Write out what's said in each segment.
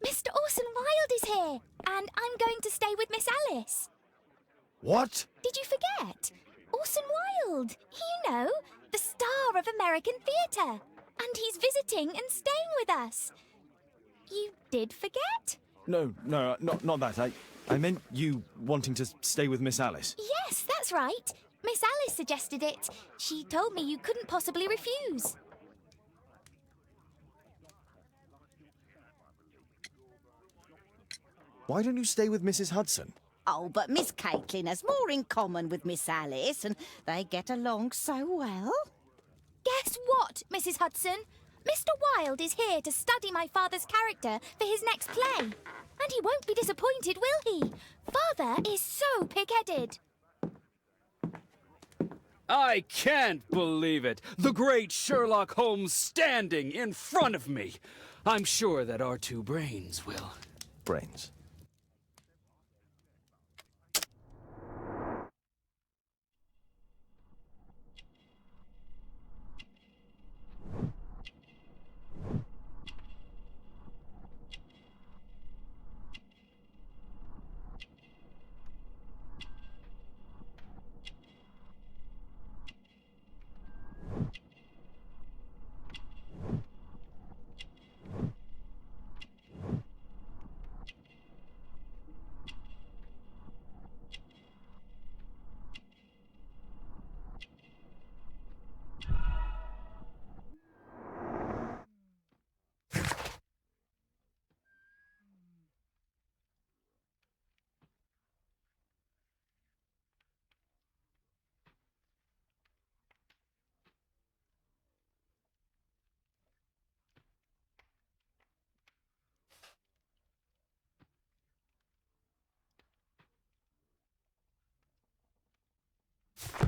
Mr. Orson Wilde is here, and I'm going to stay with Miss Alice. What? Did you forget? Orson Wilde, you know, the star of American theatre. And he's visiting and staying with us. You did forget? No, not that. I meant you wanting to stay with Miss Alice. Yes, that's right. Miss Alice suggested it. She told me you couldn't possibly refuse. Why don't you stay with Mrs. Hudson? Oh, but Miss Caitlin has more in common with Miss Alice, and they get along so well. Guess what, Mrs. Hudson? Mr. Wilde is here to study my father's character for his next play. And he won't be disappointed, will he? Father is so pig-headed. I can't believe it! The great Sherlock Holmes standing in front of me! I'm sure that our two brains will... Brains.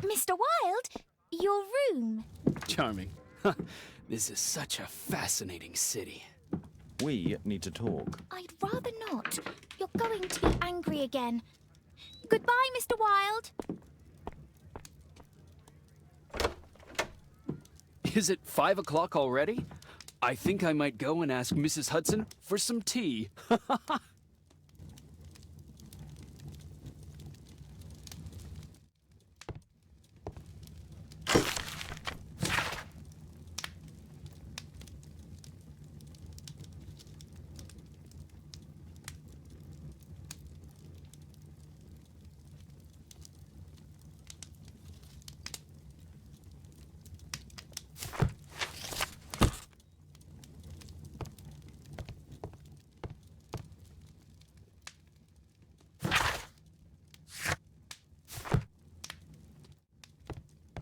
Mr. Wilde, your room. Charming. This is such a fascinating city. We need to talk. I'd rather not. You're going to be angry again. Goodbye, Mr. Wilde. Is it 5 o'clock already? I think I might go and ask Mrs. Hudson for some tea.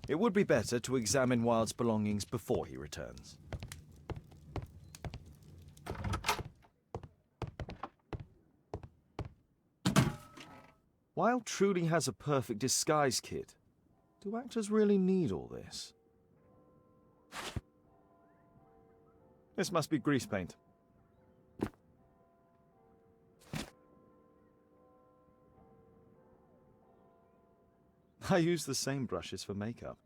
It would be better to examine Wilde's belongings before he returns. Wilde truly has a perfect disguise kit. Do actors really need all this? This must be grease paint. I use the same brushes for makeup.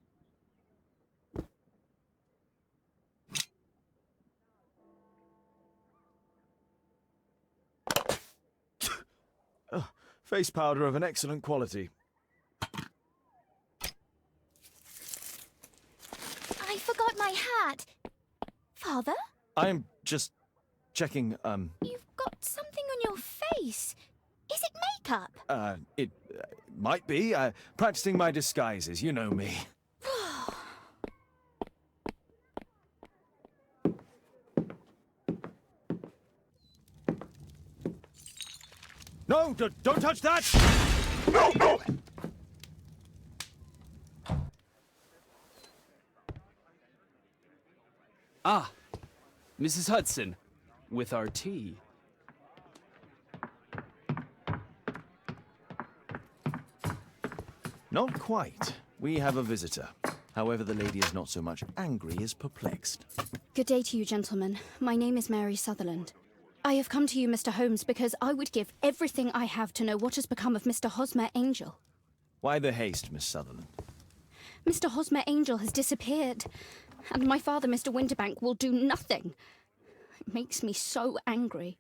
Face powder of an excellent quality. I forgot my hat. Father? I'm just checking, You've got something on your face. Is it makeup? It might be. Practicing my disguises, you know me. No, don't touch that! No! Ah, Mrs. Hudson, with our tea. Not quite. We have a visitor. However, the lady is not so much angry as perplexed. Good day to you, gentlemen. My name is Mary Sutherland. I have come to you, Mr. Holmes, because I would give everything I have to know what has become of Mr. Hosmer Angel. Why the haste, Miss Sutherland? Mr. Hosmer Angel has disappeared, and my father, Mr. Winterbank, will do nothing. It makes me so angry.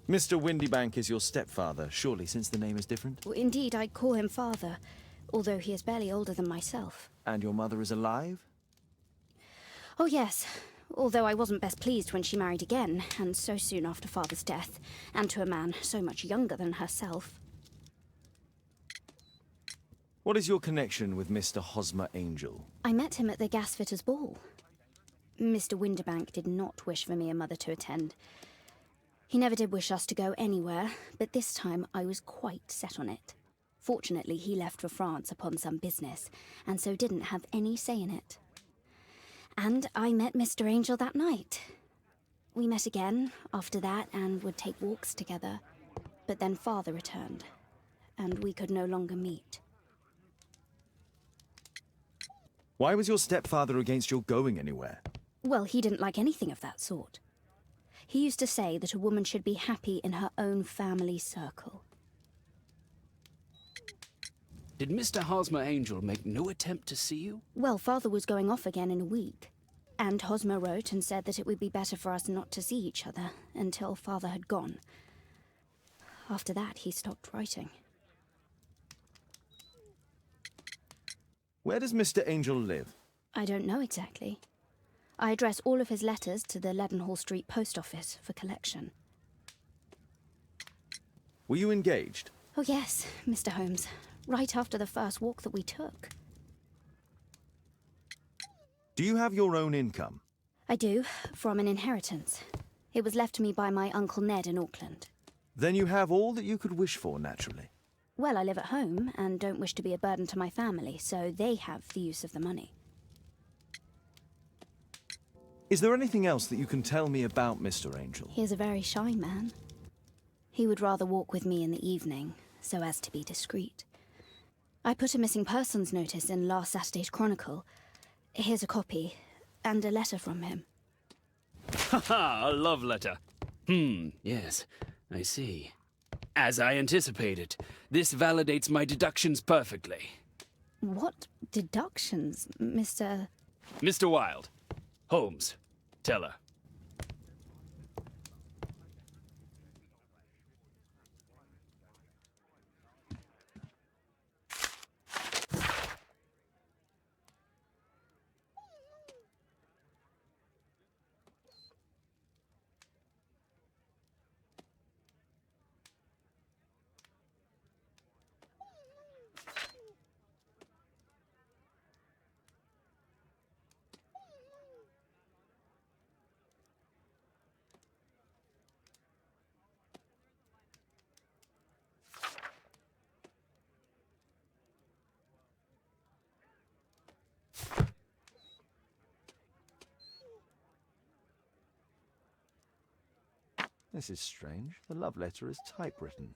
Mr. Windybank is your stepfather, surely, since the name is different? Well, indeed, I call him father, although he is barely older than myself. And your mother is alive? Oh, yes. Although I wasn't best pleased when she married again, and so soon after father's death, and to a man so much younger than herself. What is your connection with Mr. Hosmer Angel? I met him at the gasfitter's ball. Mr. Windybank did not wish for me and Mother to attend. He never did wish us to go anywhere, but this time I was quite set on it. Fortunately, he left for France upon some business, and so didn't have any say in it. And I met Mr. Angel that night. We met again after that and would take walks together. But then Father returned, and we could no longer meet. Why was your stepfather against your going anywhere? Well, he didn't like anything of that sort. He used to say that a woman should be happy in her own family circle. Did Mr. Hosmer Angel make no attempt to see you? Well, Father was going off again in a week. And Hosmer wrote and said that it would be better for us not to see each other until Father had gone. After that, he stopped writing. Where does Mr. Angel live? I don't know exactly. I address all of his letters to the Leadenhall Street post office for collection. Were you engaged? Oh yes, Mr. Holmes. Right after the first walk that we took. Do you have your own income? I do, from an inheritance. It was left to me by my Uncle Ned in Auckland. Then you have all that you could wish for, naturally. Well, I live at home and don't wish to be a burden to my family, so they have the use of the money. Is there anything else that you can tell me about Mr. Angel? He is a very shy man. He would rather walk with me in the evening, so as to be discreet. I put a missing persons notice in last Saturday's Chronicle. Here's a copy, and a letter from him. Haha, a love letter. Yes, I see. As I anticipated, this validates my deductions perfectly. What deductions, Mr. Mr. Wilde. Holmes. Tell her. This is strange. The love letter is typewritten.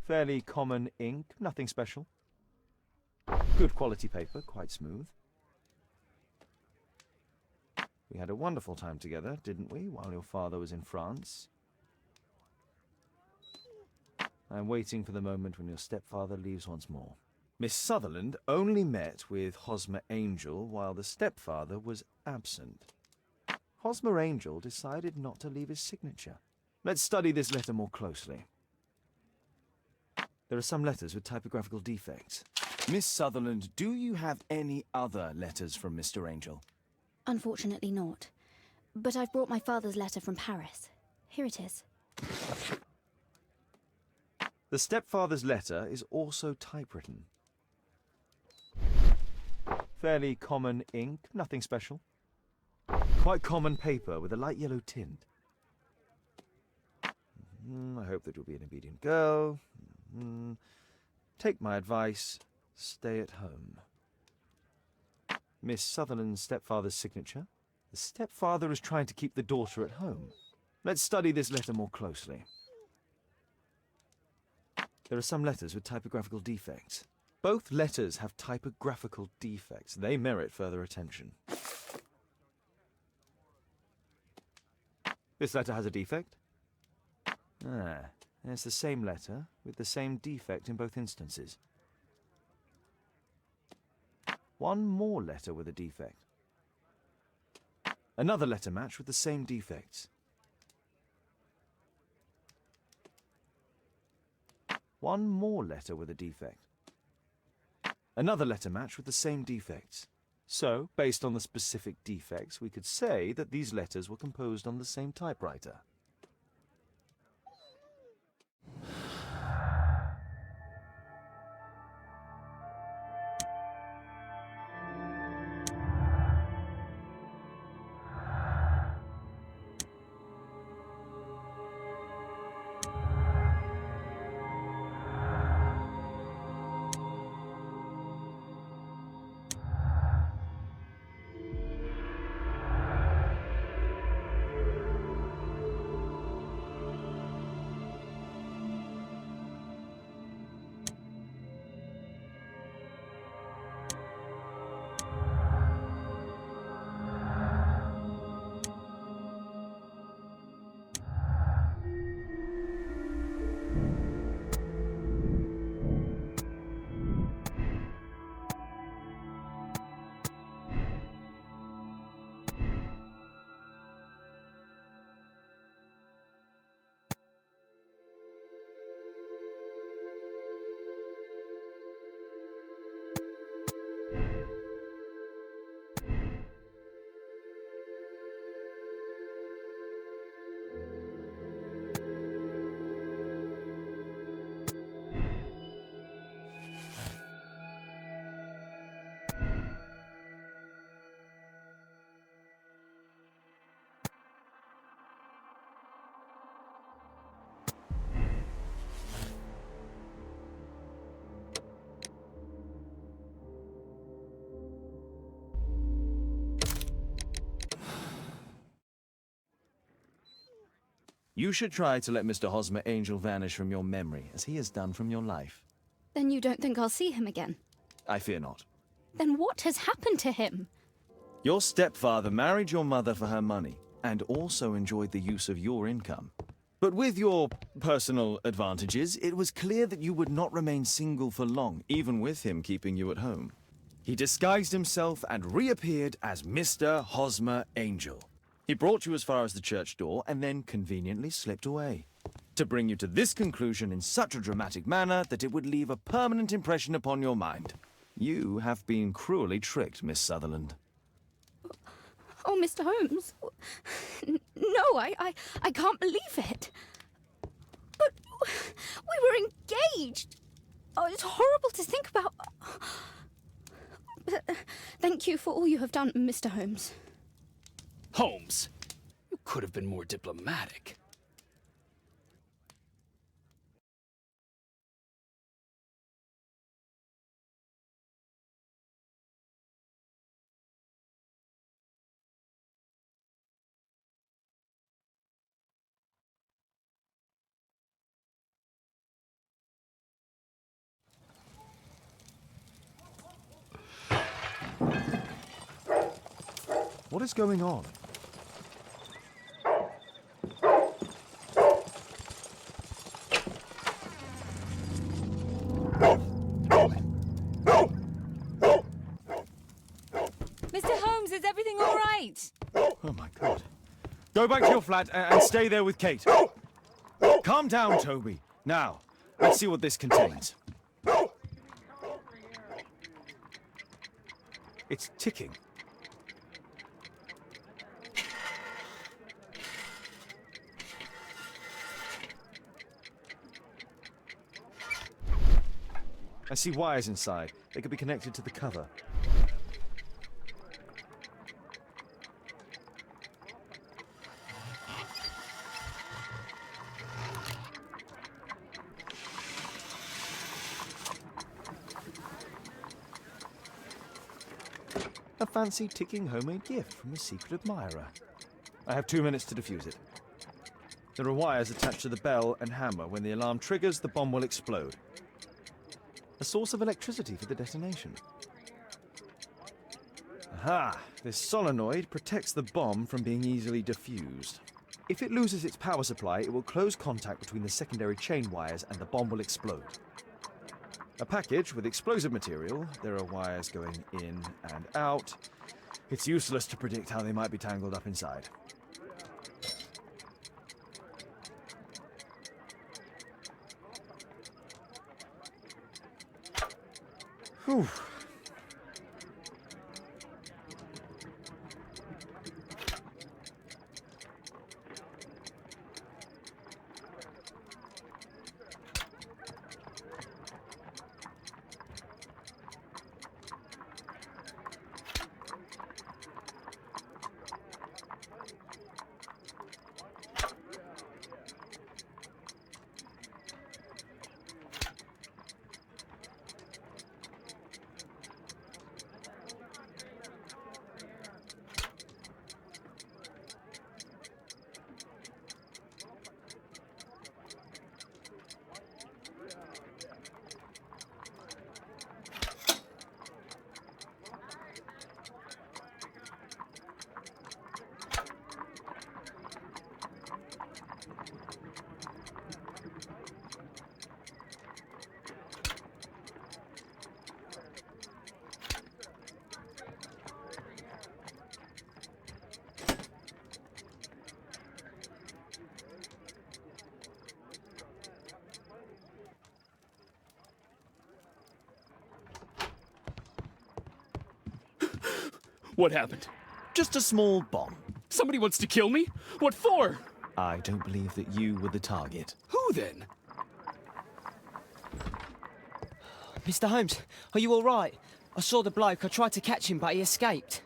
Fairly common ink, nothing special. Good quality paper, quite smooth. We had a wonderful time together, didn't we, while your father was in France? I'm waiting for the moment when your stepfather leaves once more. Miss Sutherland only met with Hosmer Angel while the stepfather was absent. Hosmer Angel decided not to leave his signature. Let's study this letter more closely. There are some letters with typographical defects. Miss Sutherland, do you have any other letters from Mr. Angel? Unfortunately not. But I've brought my father's letter from Paris. Here it is. The stepfather's letter is also typewritten. Fairly common ink, nothing special. Quite common paper with a light yellow tint. I hope that you'll be an obedient girl. Take my advice, stay at home. Miss Sutherland's stepfather's signature. The stepfather is trying to keep the daughter at home. Let's study this letter more closely. There are some letters with typographical defects. Both letters have typographical defects. They merit further attention. This letter has a defect. It's the same letter with the same defect in both instances. One more letter with a defect. Another letter match with the same defects. one more letter with a defect. Another letter match with the same defects. So, based on the specific defects, we could say that these letters were composed on the same typewriter. You should try to let Mr. Hosmer Angel vanish from your memory, as he has done from your life. Then you don't think I'll see him again? I fear not. Then what has happened to him? Your stepfather married your mother for her money, and also enjoyed the use of your income. But with your personal advantages, it was clear that you would not remain single for long, even with him keeping you at home. He disguised himself and reappeared as Mr. Hosmer Angel. He brought you as far as the church door and then conveniently slipped away. To bring you to this conclusion in such a dramatic manner that it would leave a permanent impression upon your mind. You have been cruelly tricked, Miss Sutherland. Oh, Mr. Holmes. No, I can't believe it. But we were engaged. Oh, it's horrible to think about. But thank you for all you have done, Mr. Holmes. Holmes, you could have been more diplomatic. What is going on? Mr. Holmes, is everything all right? Oh my God. Go back to your flat and stay there with Kate. Calm down, Toby. Now, let's see what this contains. It's ticking. I see wires inside. They could be connected to the cover. A fancy ticking homemade gift from a secret admirer. I have 2 minutes to defuse it. There are wires attached to the bell and hammer. When the alarm triggers, the bomb will explode. A source of electricity for the detonation. Aha! This solenoid protects the bomb from being easily diffused. If it loses its power supply, it will close contact between the secondary chain wires and the bomb will explode. A package with explosive material. There are wires going in and out. It's useless to predict how they might be tangled up inside. Whew. What happened? Just a small bomb. Somebody wants to kill me? What for? I don't believe that you were the target. Who then? Mr. Holmes, are you all right? I saw the bloke. I tried to catch him, but he escaped.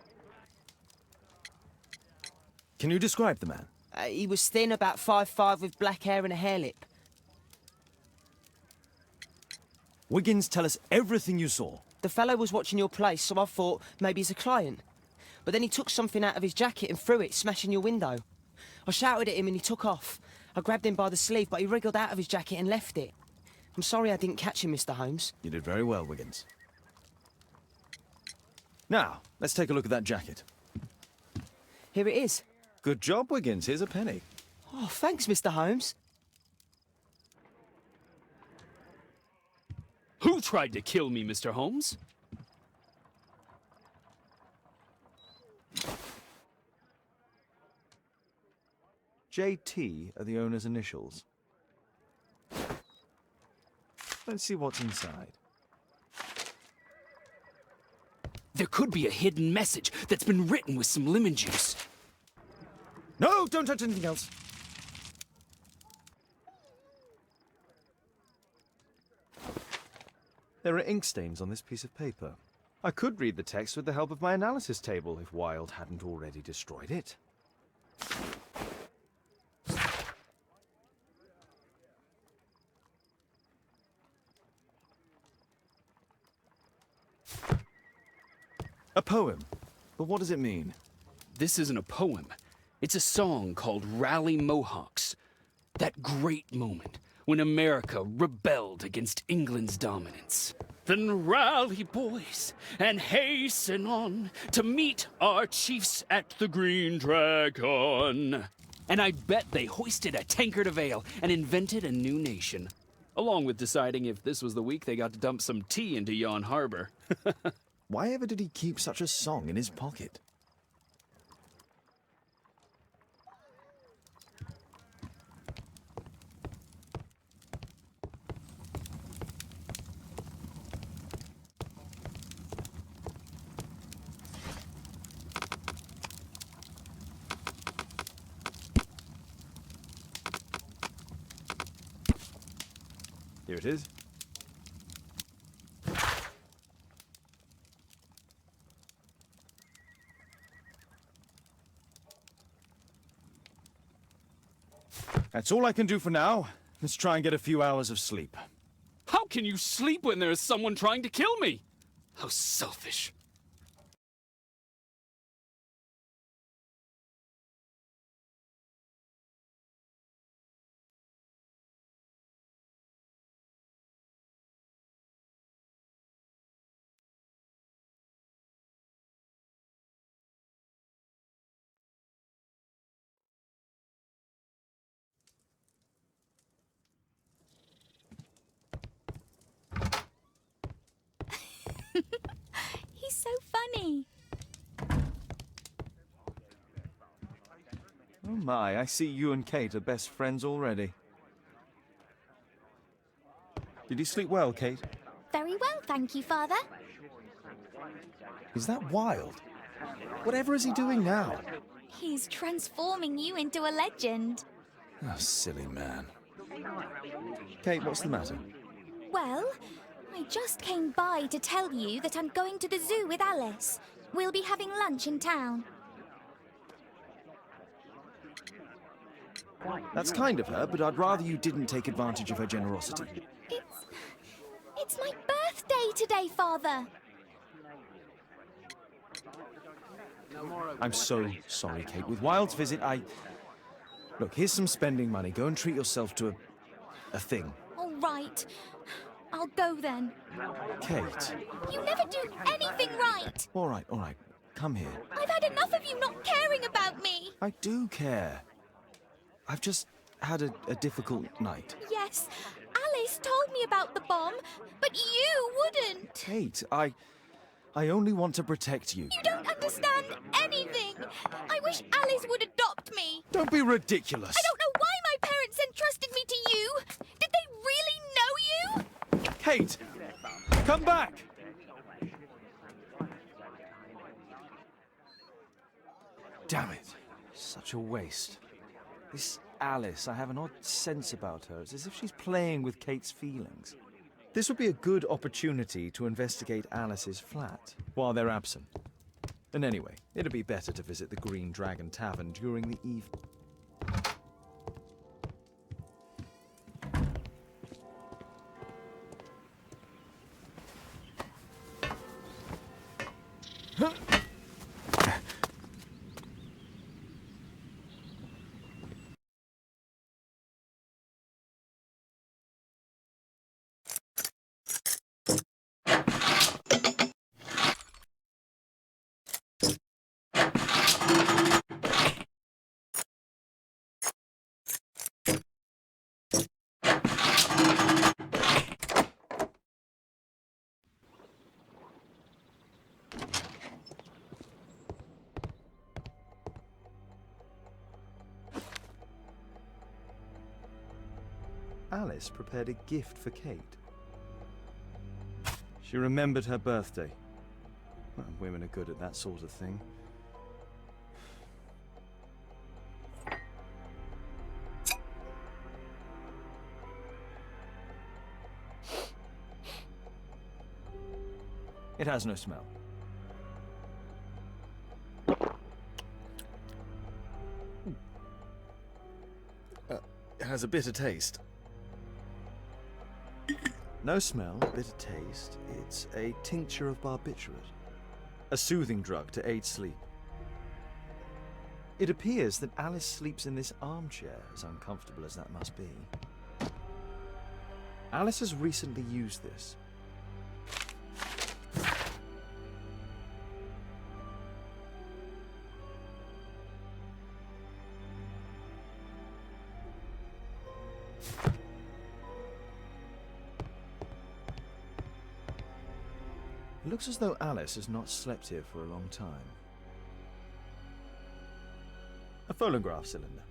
Can you describe the man? He was thin, about 5'5", with black hair and a hair lip. Wiggins, tell us everything you saw. The fellow was watching your place, so I thought maybe he's a client. But then he took something out of his jacket and threw it, smashing your window. I shouted at him and he took off. I grabbed him by the sleeve, but he wriggled out of his jacket and left it. I'm sorry I didn't catch him, Mr. Holmes. You did very well, Wiggins. Now, let's take a look at that jacket. Here it is. Good job, Wiggins. Here's a penny. Oh, thanks, Mr. Holmes. Who tried to kill me, Mr. Holmes? JT are the owner's initials. Let's see what's inside. There could be a hidden message that's been written with some lemon juice. No, don't touch anything else. There are ink stains on this piece of paper. I could read the text with the help of my analysis table if Wilde hadn't already destroyed it. A poem. But what does it mean? This isn't a poem. It's a song called Rally Mohawks. That great moment when America rebelled against England's dominance. Then rally, boys, and hasten on to meet our chiefs at the Green Dragon. And I bet they hoisted a tankard of ale and invented a new nation. Along with deciding if this was the week they got to dump some tea into Yon Harbor. Why ever did he keep such a song in his pocket? Here it is. That's all I can do for now. Let's try and get a few hours of sleep. How can you sleep when there is someone trying to kill me? How selfish. He's so funny. Oh my, I see you and Kate are best friends already. Did you sleep well, Kate? Very well, thank you, Father. Is that Wilde? Whatever is he doing now? He's transforming you into a legend. Oh, silly man. Kate, what's the matter? Well, I just came by to tell you that I'm going to the zoo with Alice. We'll be having lunch in town. That's kind of her, but I'd rather you didn't take advantage of her generosity. It's my birthday today, Father. I'm so sorry, Kate. With Wilde's visit, Look, here's some spending money. Go and treat yourself to a thing. All right. I'll go then. Kate. You never do anything right. All right. Come here. I've had enough of you not caring about me. I do care. I've just had a difficult night. Yes, Alice told me about the bomb, but you wouldn't. Kate, I only want to protect you. You don't understand anything. I wish Alice would adopt me. Don't be ridiculous. I don't know why my parents entrusted me to you. Did they really know you? Kate, come back. Damn it. Such a waste. This Alice, I have an odd sense about her. It's as if she's playing with Kate's feelings. This would be a good opportunity to investigate Alice's flat while they're absent. And anyway, it'd be better to visit the Green Dragon Tavern during the evening. Alice prepared a gift for Kate. She remembered her birthday. Well, women are good at that sort of thing. It has no smell. It has a bitter taste. No smell, bitter taste. It's a tincture of barbiturate, a soothing drug to aid sleep. It appears that Alice sleeps in this armchair, as uncomfortable as that must be. Alice has recently used this. It looks as though Alice has not slept here for a long time. A phonograph cylinder.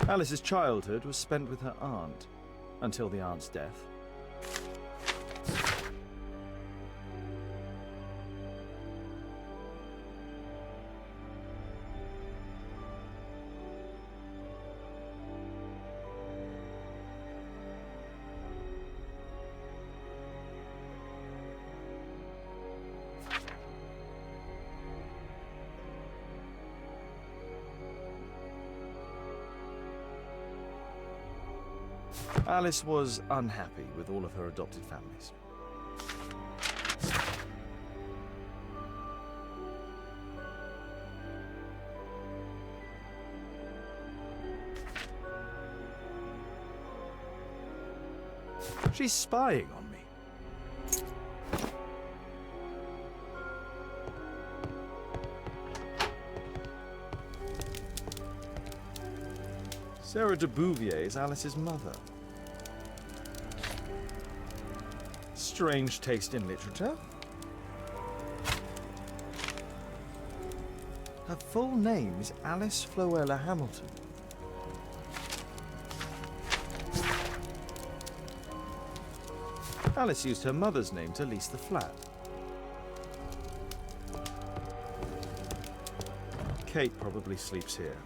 Alice's childhood was spent with her aunt, until the aunt's death. Alice was unhappy with all of her adopted families. She's spying on me. Sarah de Bouvier is Alice's mother. Strange taste in literature. Her full name is Alice Floella Hamilton. Alice used her mother's name to lease the flat. Kate probably sleeps here.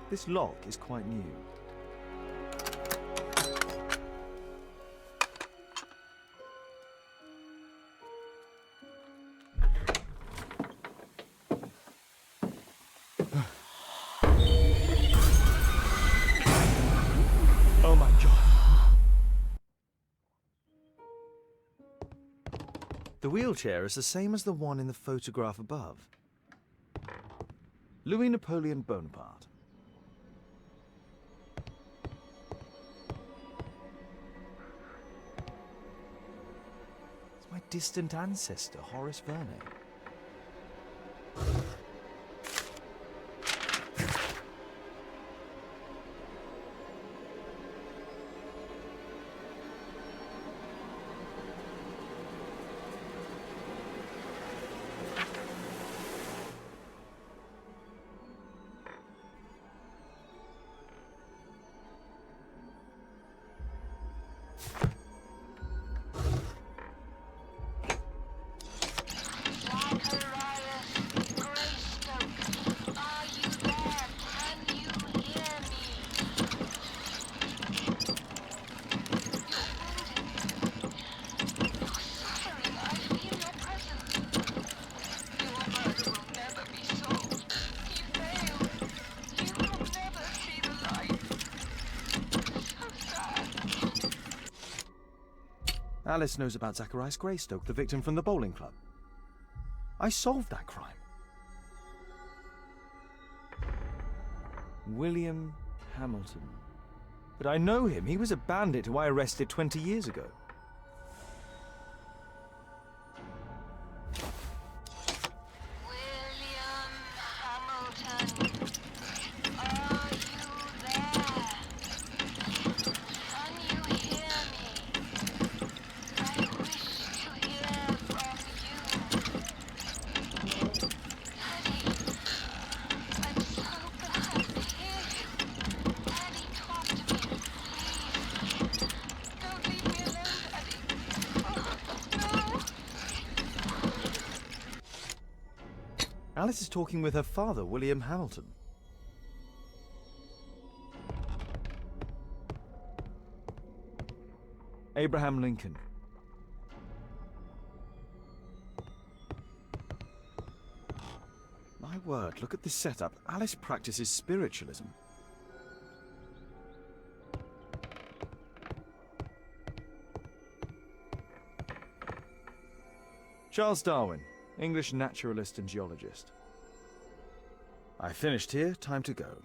This lock is quite new. Oh my God. The wheelchair is the same as the one in the photograph above. Louis Napoleon Bonaparte. It's my distant ancestor, Horace Vernet. Alice knows about Zacharias Greystoke, the victim from the bowling club. I solved that crime. William Hamilton. But I know him. He was a bandit who I arrested 20 years ago. William Hamilton, are you there? Can you hear me? I wish to hear from you. Daddy, I'm so glad to hear you. Daddy, talk to me, please. Don't leave me alone, Daddy. Oh, no. Alice is talking with her father, William Hamilton. Abraham Lincoln. My word, look at this setup. Alice practices spiritualism. Charles Darwin, English naturalist and geologist. I finished here, time to go.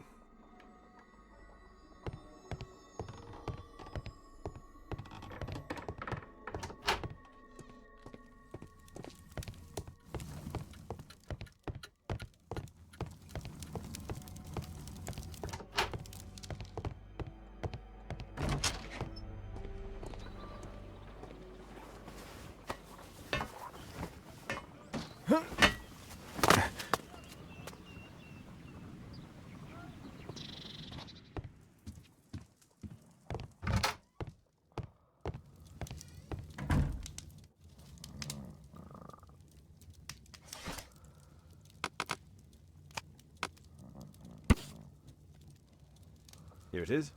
Here it is.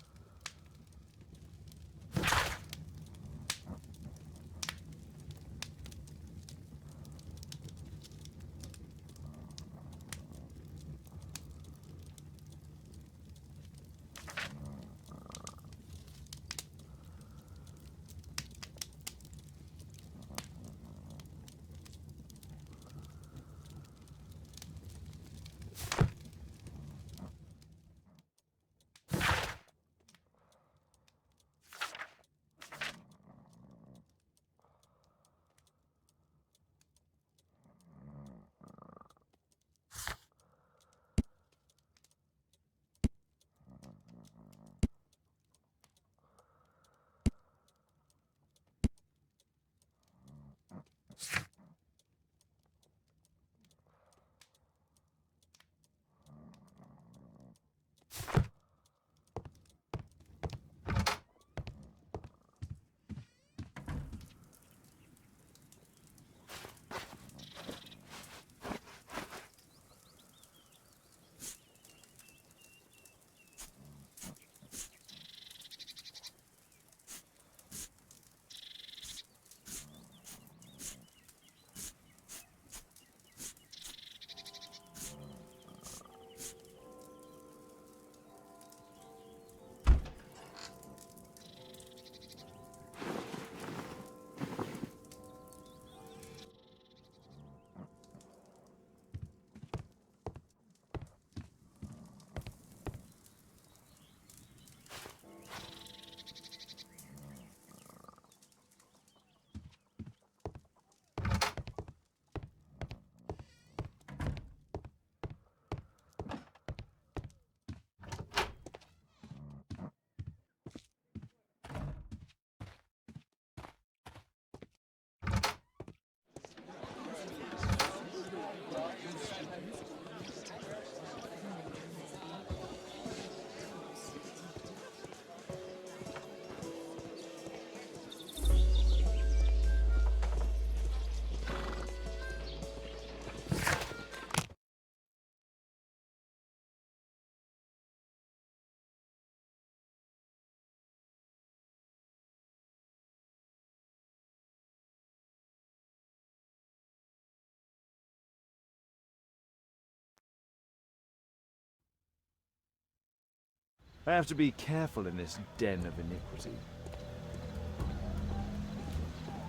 I have to be careful in this den of iniquity.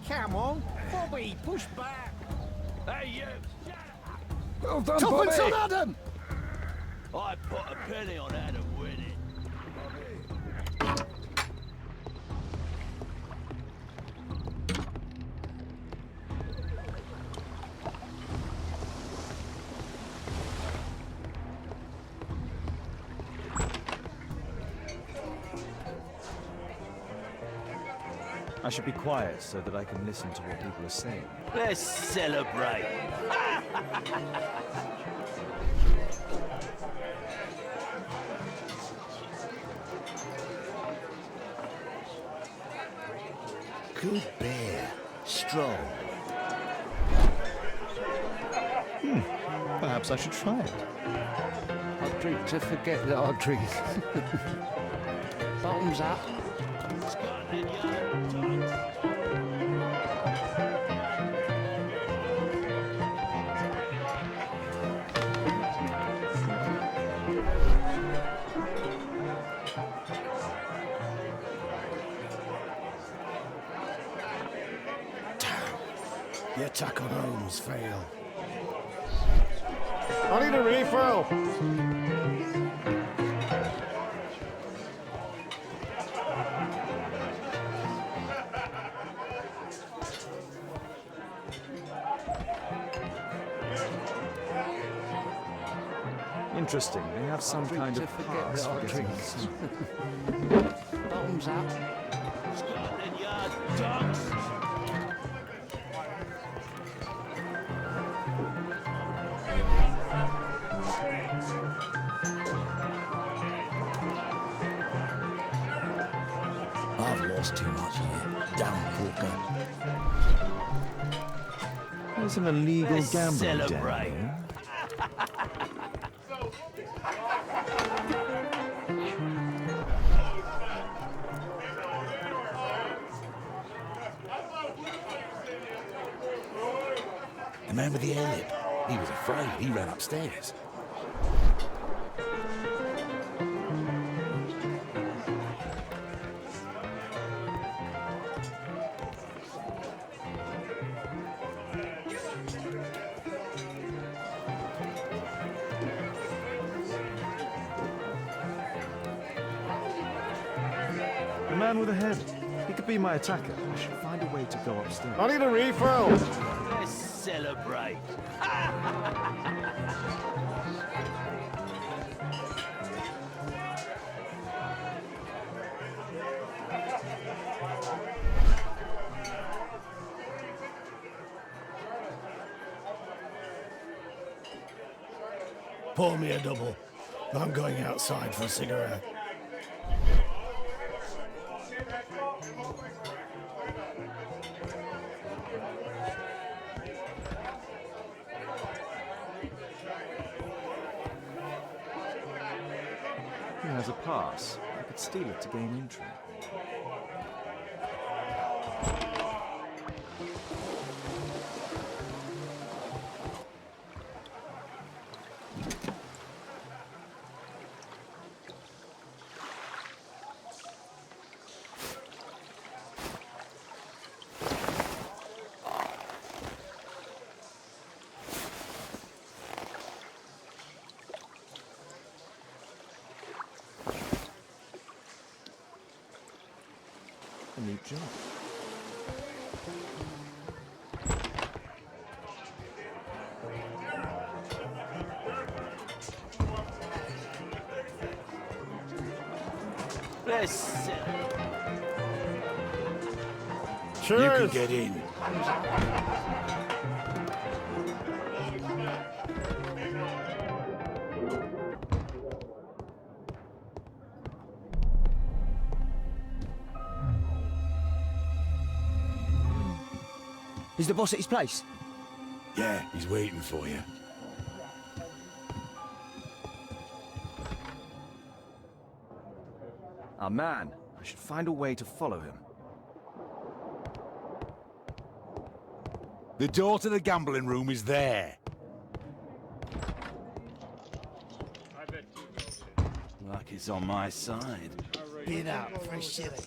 Come on, Bobby, push back. Hey, you! Well done, Tuppence Bobby. on Adam! I put a penny on Adam winning. I should be quiet so that I can listen to what people are saying. Let's celebrate. Good beer. Strong. Perhaps I should try it. I drink to forget that I drink. Bottoms up. Scotland Yard, Tonks. Your attack on Holmes failed. I need a refill. Interesting. They have some kind to of forget pass that I for drink. getting some- Bottoms up. Scotland Yard, Tonks. I've lost too much here. Damn poker. There's an illegal Let's gambling den celebrate. here. The man with the airlip. He was afraid. He ran upstairs. The man with the head. He could be my attacker. I should find a way to go upstairs. I need a refill. Let's celebrate. Pour me a double. I'm going outside for a cigarette. He has a pass. I could steal it to gain entry. A neat job. Let's celebrate. You can Cheers. get in. Is the boss at his place? Yeah, he's waiting for you. Our man. I should find a way to follow him. The door to the gambling room is there. Luck is on my side. Bid out for a shilling.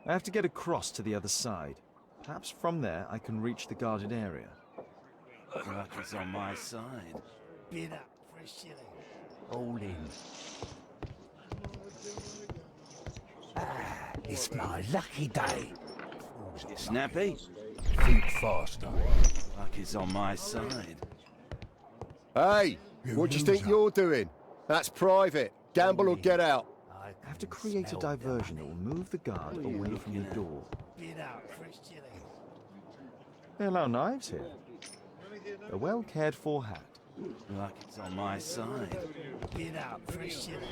I have to get across to the other side. Perhaps from there I can reach the guarded area. Luck is on my side. Bid out for a shilling. All in. It's my lucky day. Snappy? Think faster. Luck is on my side. Hey, what do you think you're doing? That's private. Gamble or get out. I have to create a diversion that will move the guard away from the door. Bid out for a shilling. They allow knives here. A well cared for hat. Luck is on my side. Bid out for a shilling.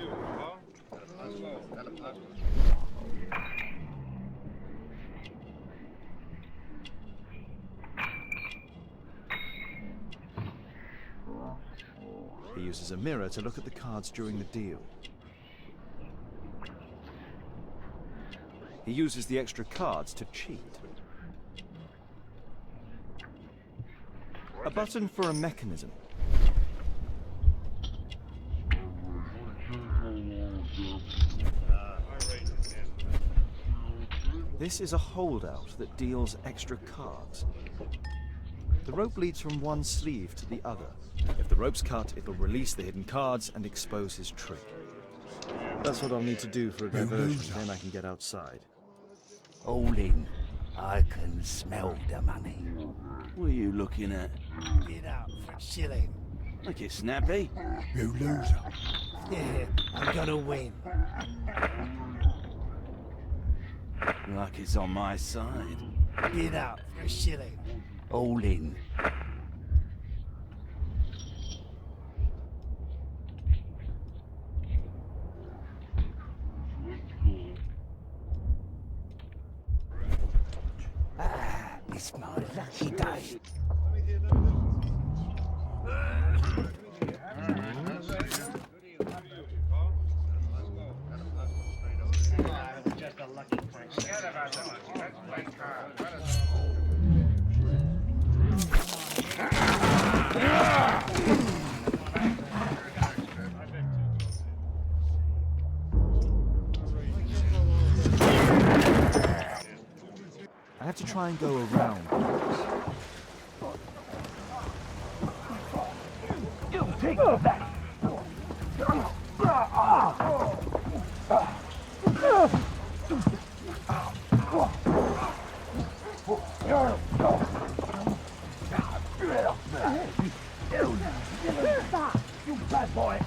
He uses a mirror to look at the cards during the deal. He uses the extra cards to cheat. A button for a mechanism. This is a holdout that deals extra cards. The rope leads from one sleeve to the other. If the rope's cut, it'll release the hidden cards and expose his trick. That's what I'll need to do for a diversion, then I can get outside. All in. I can smell the money. What are you looking at? Bid out for a shilling. Look it, Snappy. You loser. Yeah, I'm gonna win. Luck is on my side. Bid out for a shilling. All in. It's my lucky day. I have to try and go around. You take that. You bad boy.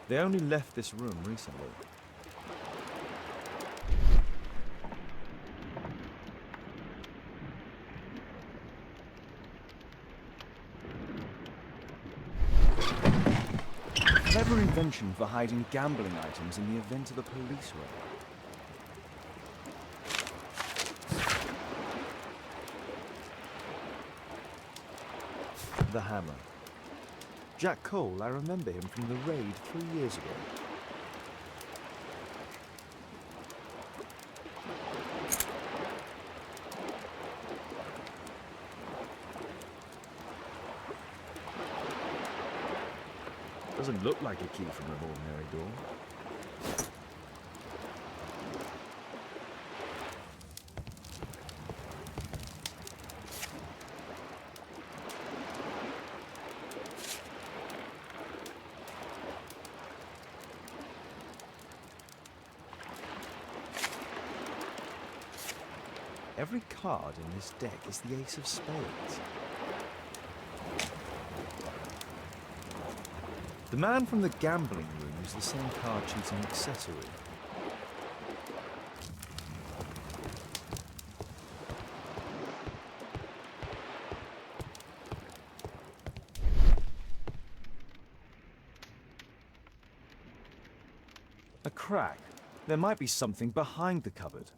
They only left this room recently. Clever invention for hiding gambling items in the event of a police raid. The hammer. Jack Cole, I remember him from the raid 3 years ago. Doesn't look like a key from an ordinary door. Every card in this deck is the ace of spades. The man from the gambling room used the same card cheating accessory. A crack. There might be something behind the cupboard.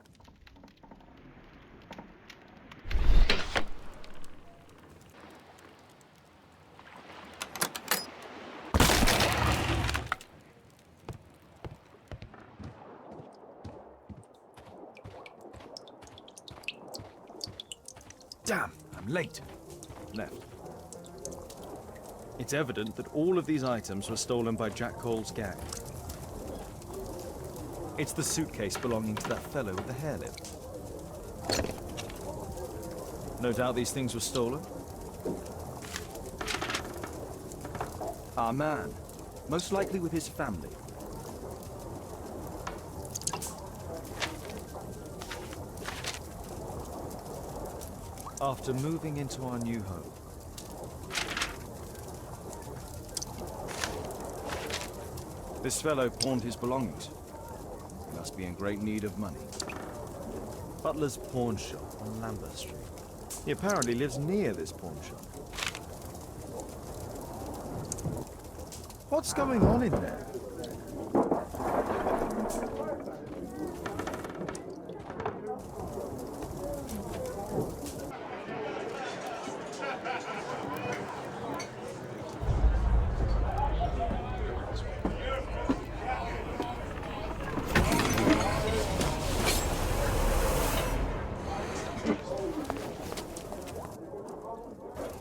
Damn, I'm late. Left. It's evident that all of these items were stolen by Jack Cole's gang. It's the suitcase belonging to that fellow with the hair lip. No doubt these things were stolen. Our man, most likely with his family. After moving into our new home. This fellow pawned his belongings. He must be in great need of money. Butler's pawn shop on Lambeth Street. He apparently lives near this pawn shop. What's going on in there?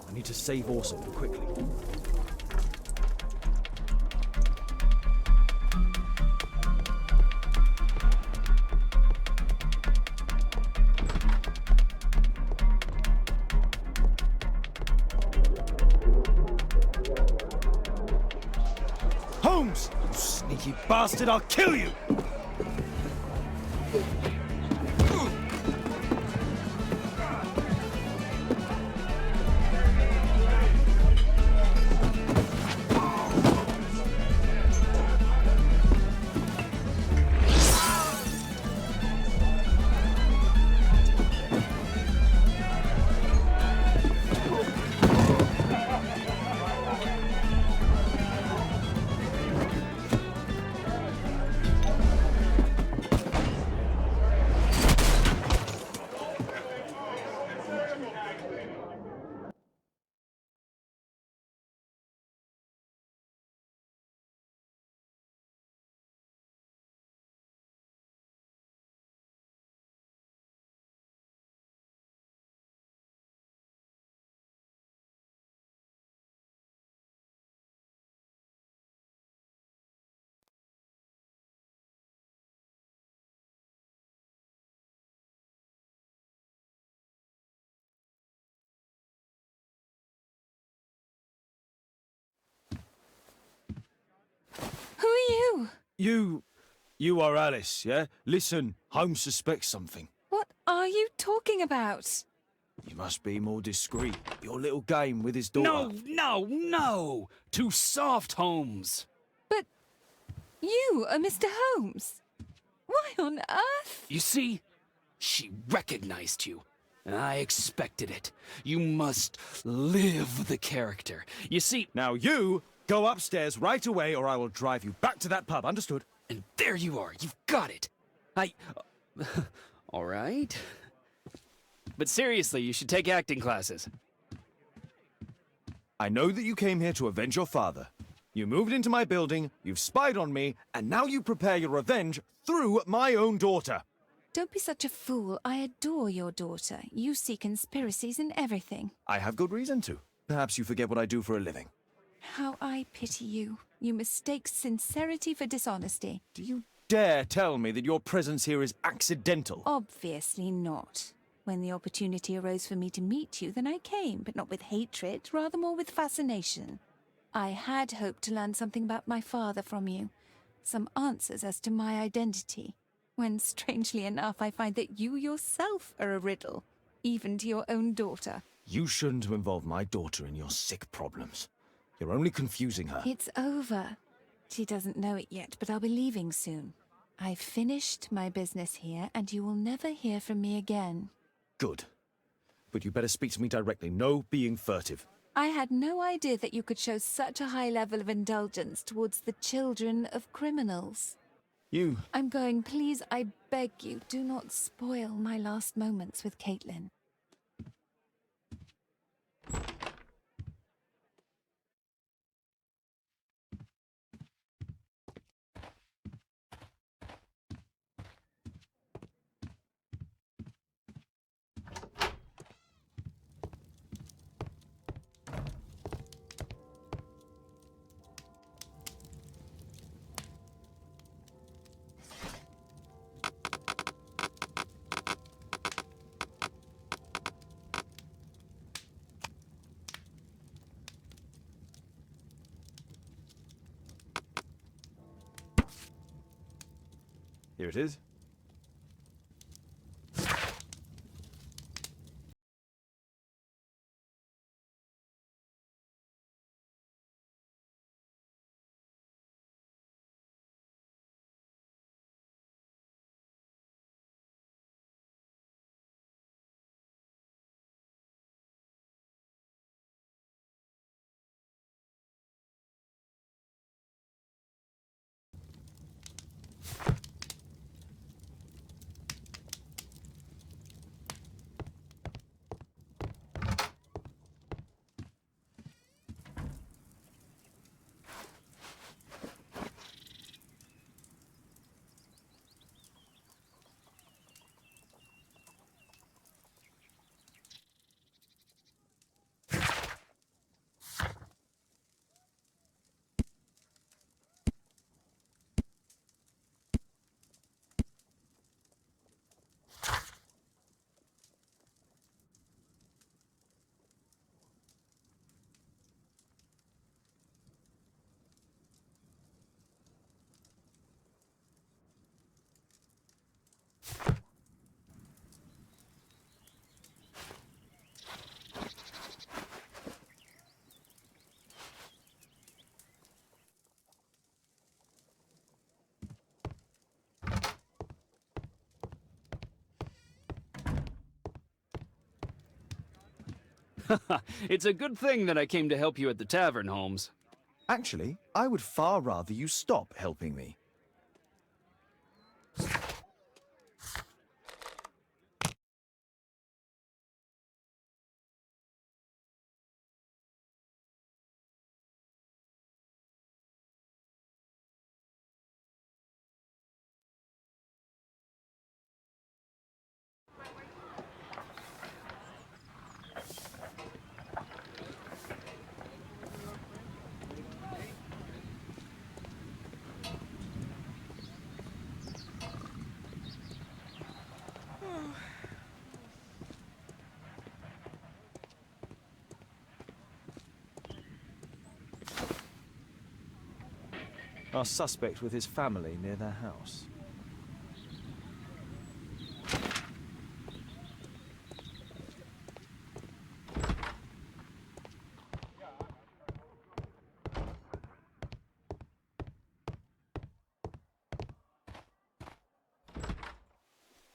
I need to save Orson quickly. Holmes! You sneaky bastard, I'll kill you! Who are you? You are Alice, yeah? Listen, Holmes suspects something. What are you talking about? You must be more discreet. Your little game with his daughter. No! Too soft, Holmes. But You are Mr. Holmes. Why on earth? You see? She recognized you. I expected it. You must live the character. You see... Now you go upstairs right away or I will drive you back to that pub, understood? And there you are. You've got it. All right. But seriously, you should take acting classes. I know that you came here to avenge your father. You moved into my building, you've spied on me, and now you prepare your revenge through my own daughter. Don't be such a fool. I adore your daughter. You see conspiracies in everything. I have good reason to. Perhaps you forget what I do for a living. How I pity you. You mistake sincerity for dishonesty. Do you dare tell me that your presence here is accidental? Obviously not. When the opportunity arose for me to meet you, then I came, but not with hatred, rather more with fascination. I had hoped to learn something about my father from you, some answers as to my identity, when, strangely enough, I find that you yourself are a riddle, even to your own daughter. You shouldn't have involved my daughter in your sick problems. You're only confusing her. It's over. She doesn't know it yet, but I'll be leaving soon. I've finished my business here, and you will never hear from me again. Good. But you better speak to me directly. No being furtive. I had no idea that you could show such a high level of indulgence towards the children of criminals. You... I'm going. Please, I beg you, do not spoil my last moments with Caitlin. Here it is. It's a good thing that I came to help you at the tavern, Holmes. Actually, I would far rather you stop helping me. Our suspect with his family near their house.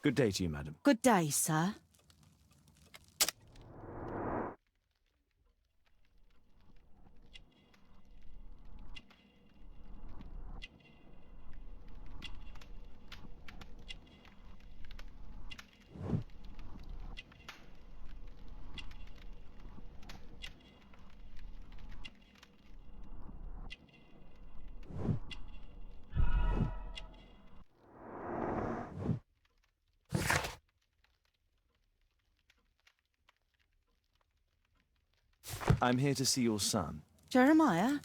Good day to you, madam. Good day, sir. I'm here to see your son. Jeremiah?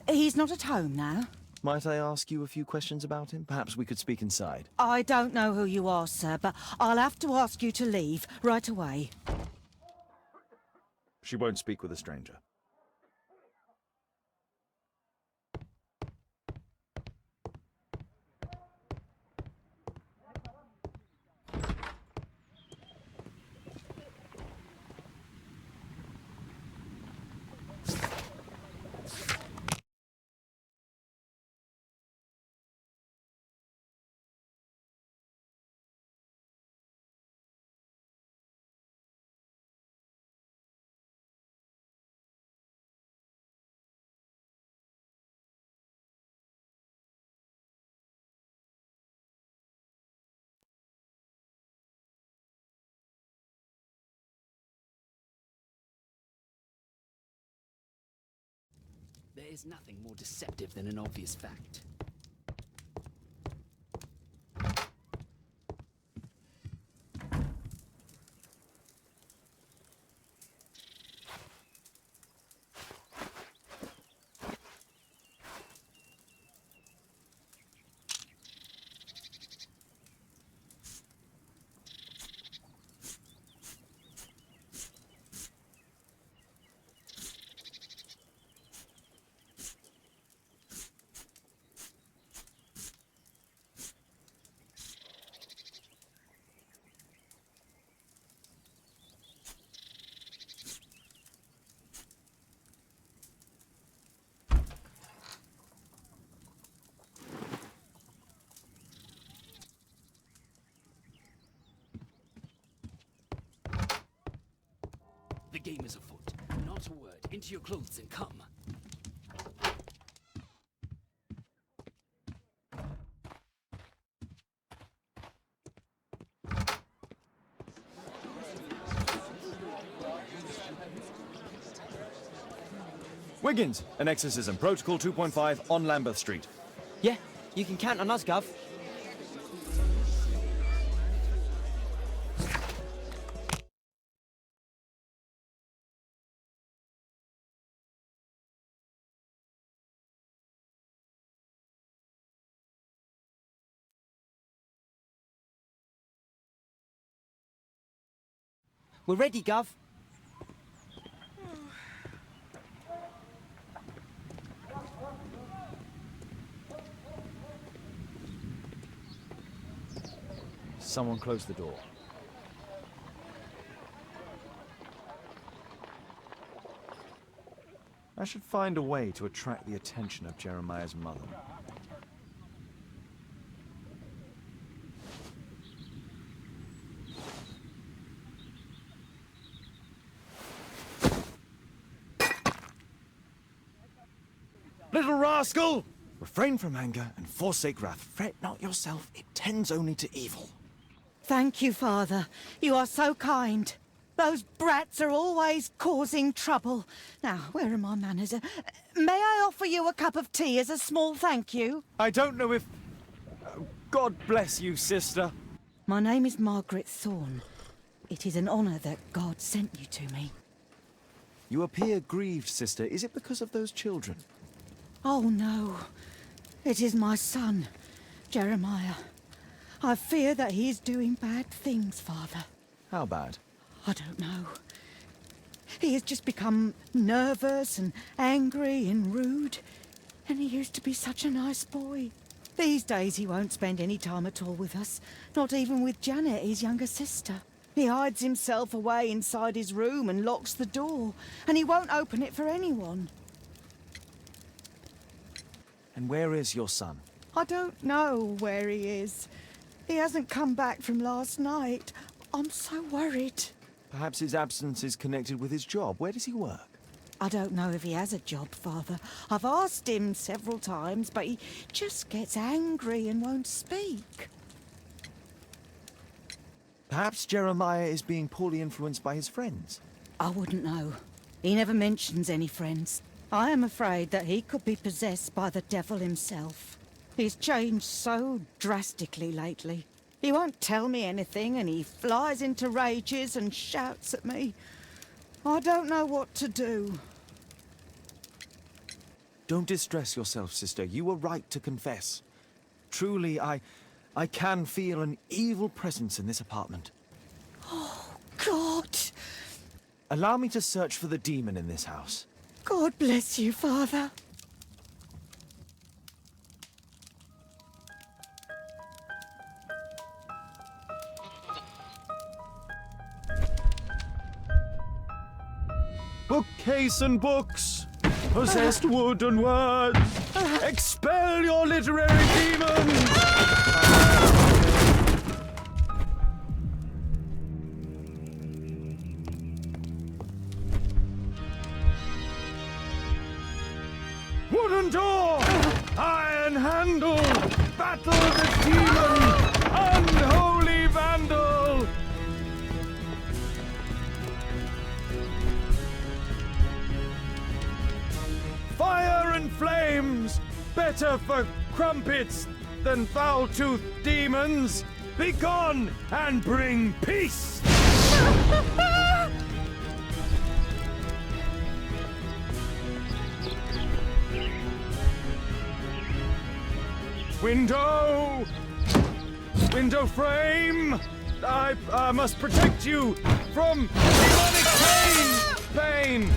He's not at home now. Might I ask you a few questions about him? Perhaps we could speak inside. I don't know who you are, sir, but I'll have to ask you to leave right away. She won't speak with a stranger. There is nothing more deceptive than an obvious fact. The game is afoot. Not a word. Into your clothes and come. Wiggins, an exorcism. Protocol 2.5 on Lambeth Street. Yeah, you can count on us, Gov. We're ready, Gov. Someone close the door. I should find a way to attract the attention of Jeremiah's mother. Little rascal! Refrain from anger and forsake wrath. Fret not yourself, it tends only to evil. Thank you, Father. You are so kind. Those brats are always causing trouble. Now, where are my manners? May I offer you a cup of tea as a small thank you? I don't know if... God bless you, sister. My name is Margaret Thorne. It is an honour that God sent you to me. You appear grieved, sister. Is it because of those children? Oh, no. It is my son, Jeremiah. I fear that he is doing bad things, Father. How bad? I don't know. He has just become nervous and angry and rude. And he used to be such a nice boy. These days he won't spend any time at all with us. Not even with Janet, his younger sister. He hides himself away inside his room and locks the door. And he won't open it for anyone. And where is your son? I don't know where he is. He hasn't come back from last night. I'm so worried. Perhaps his absence is connected with his job. Where does he work? I don't know if he has a job, Father. I've asked him several times, but he just gets angry and won't speak. Perhaps Jeremiah is being poorly influenced by his friends. I wouldn't know. He never mentions any friends. I am afraid that he could be possessed by the devil himself. He's changed so drastically lately. He won't tell me anything and he flies into rages and shouts at me. I don't know what to do. Don't distress yourself, sister. You were right to confess. Truly, I can feel an evil presence in this apartment. Oh, God! Allow me to search for the demon in this house. God bless you, Father. Bookcase and books, possessed wood and words, expel your literary demons! Wooden door, iron handle, battle the demon, unholy vandal! Fire and flames, better for crumpets than foul-toothed demons. Begone and bring peace! Window! Window frame! I must protect you from demonic pain! Pain!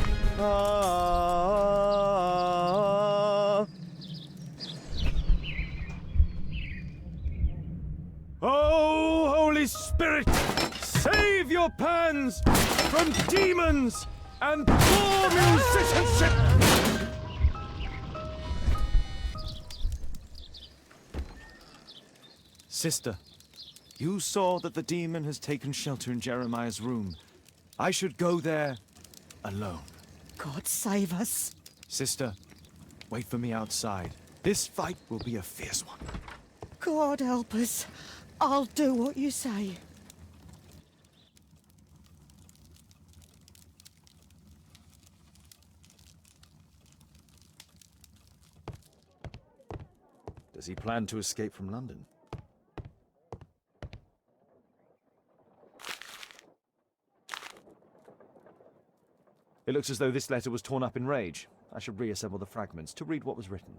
Oh, Holy Spirit, save your pans from demons and poor musicianship! Sister, you saw that the demon has taken shelter in Jeremiah's room. I should go there alone. God save us. Sister, wait for me outside. This fight will be a fierce one. God help us. I'll do what you say. Does he plan to escape from London? It looks as though this letter was torn up in rage. I should reassemble the fragments to read what was written.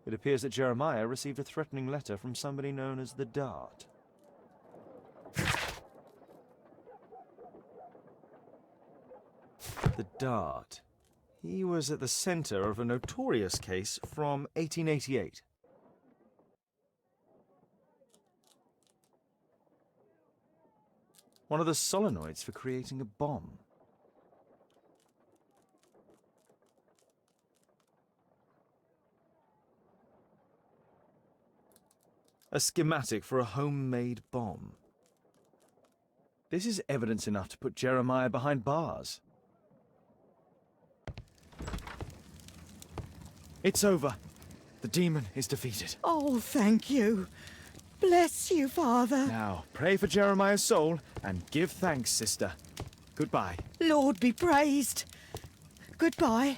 It appears that Jeremiah received a threatening letter from somebody known as the Dart. The Dart. He was at the center of a notorious case from 1888. One of the solenoids for creating a bomb. A schematic for a homemade bomb. This is evidence enough to put Jeremiah behind bars. It's over. The demon is defeated. Oh, thank you. Bless you, Father. Now, pray for Jeremiah's soul and give thanks, sister. Goodbye. Lord be praised. Goodbye.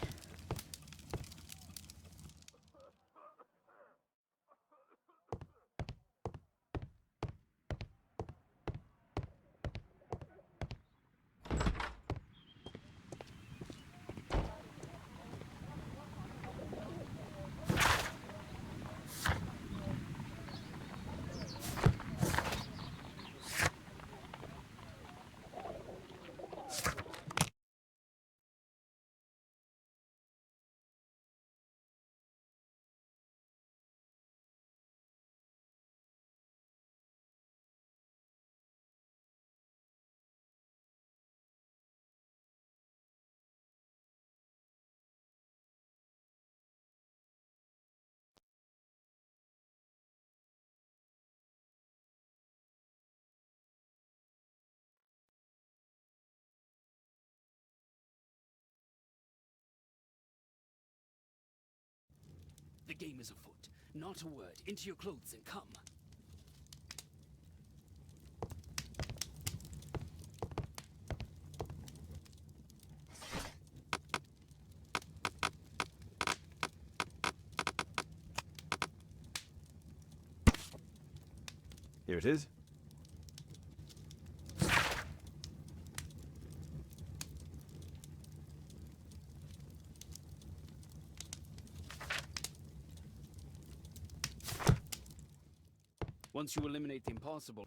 The game is afoot. Not a word. Into your clothes and come. Here it is. Once you eliminate the impossible...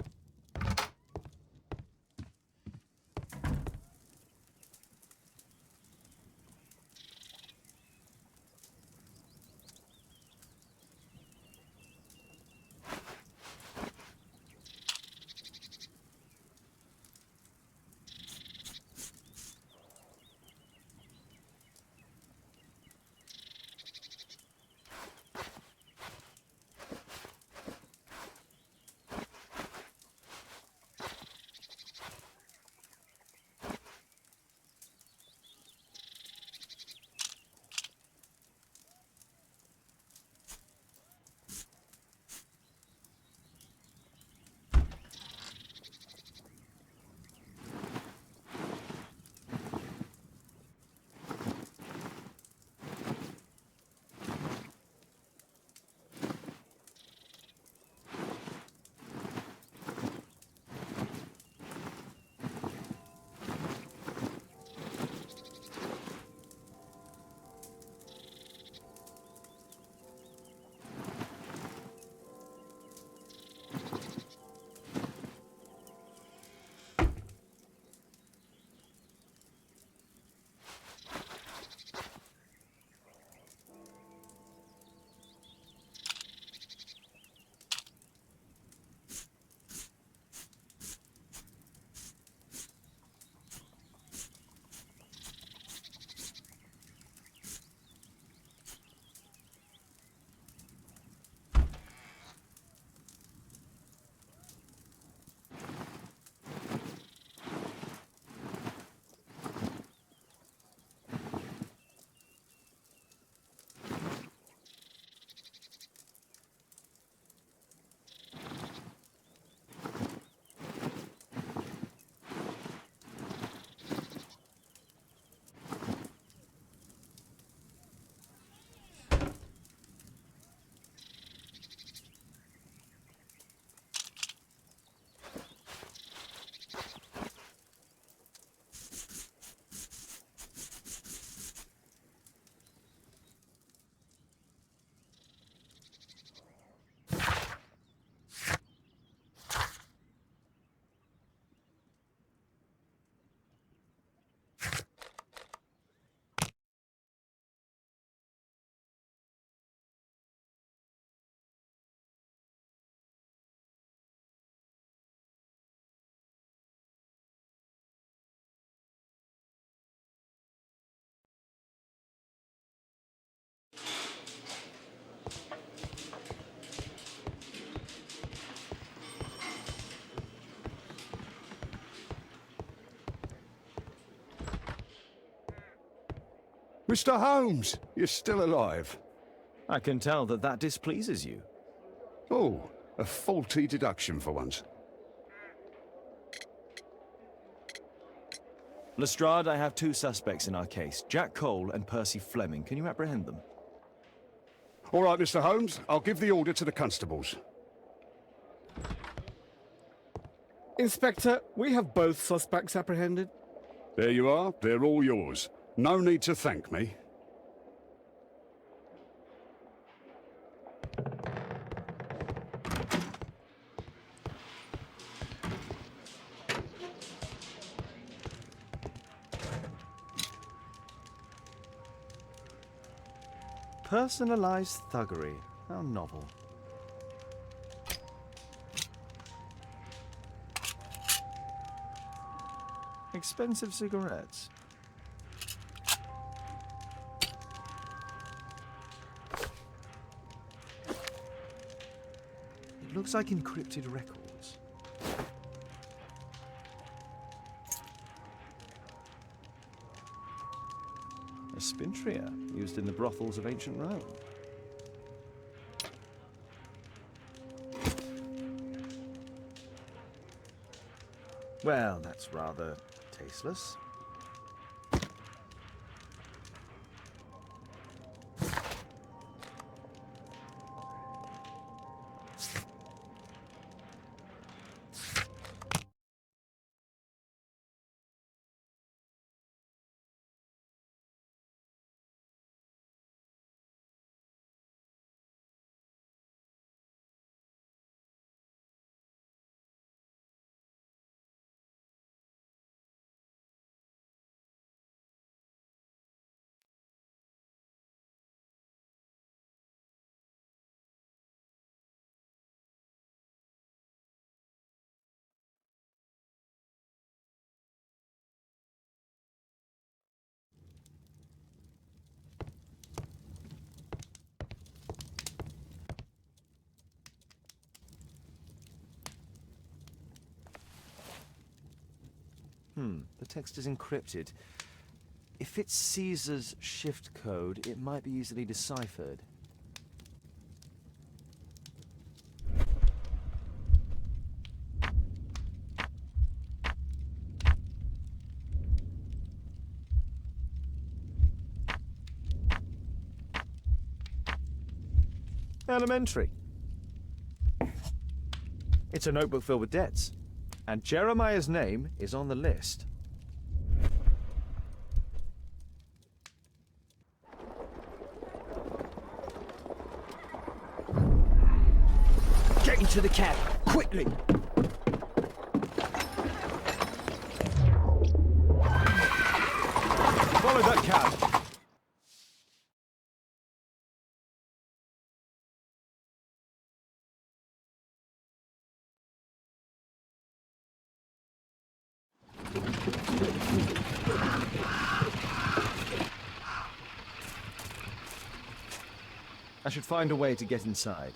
Mr. Holmes, you're still alive. I can tell that that displeases you. Oh, a faulty deduction for once. Lestrade, I have two suspects in our case, Jack Cole and Percy Fleming. Can you apprehend them? All right, Mr. Holmes, I'll give the order to the constables. Inspector, we have both suspects apprehended. There you are, they're all yours. No need to thank me. Personalized thuggery. How novel. Expensive cigarettes. It looks like encrypted records. A spintria used in the brothels of ancient Rome. Well, that's rather tasteless. The text is encrypted. If it's Caesar's shift code, it might be easily deciphered. Elementary. It's a notebook filled with debts, and Jeremiah's name is on the list. Get into the cab, quickly! Follow that cab. I should find a way to get inside.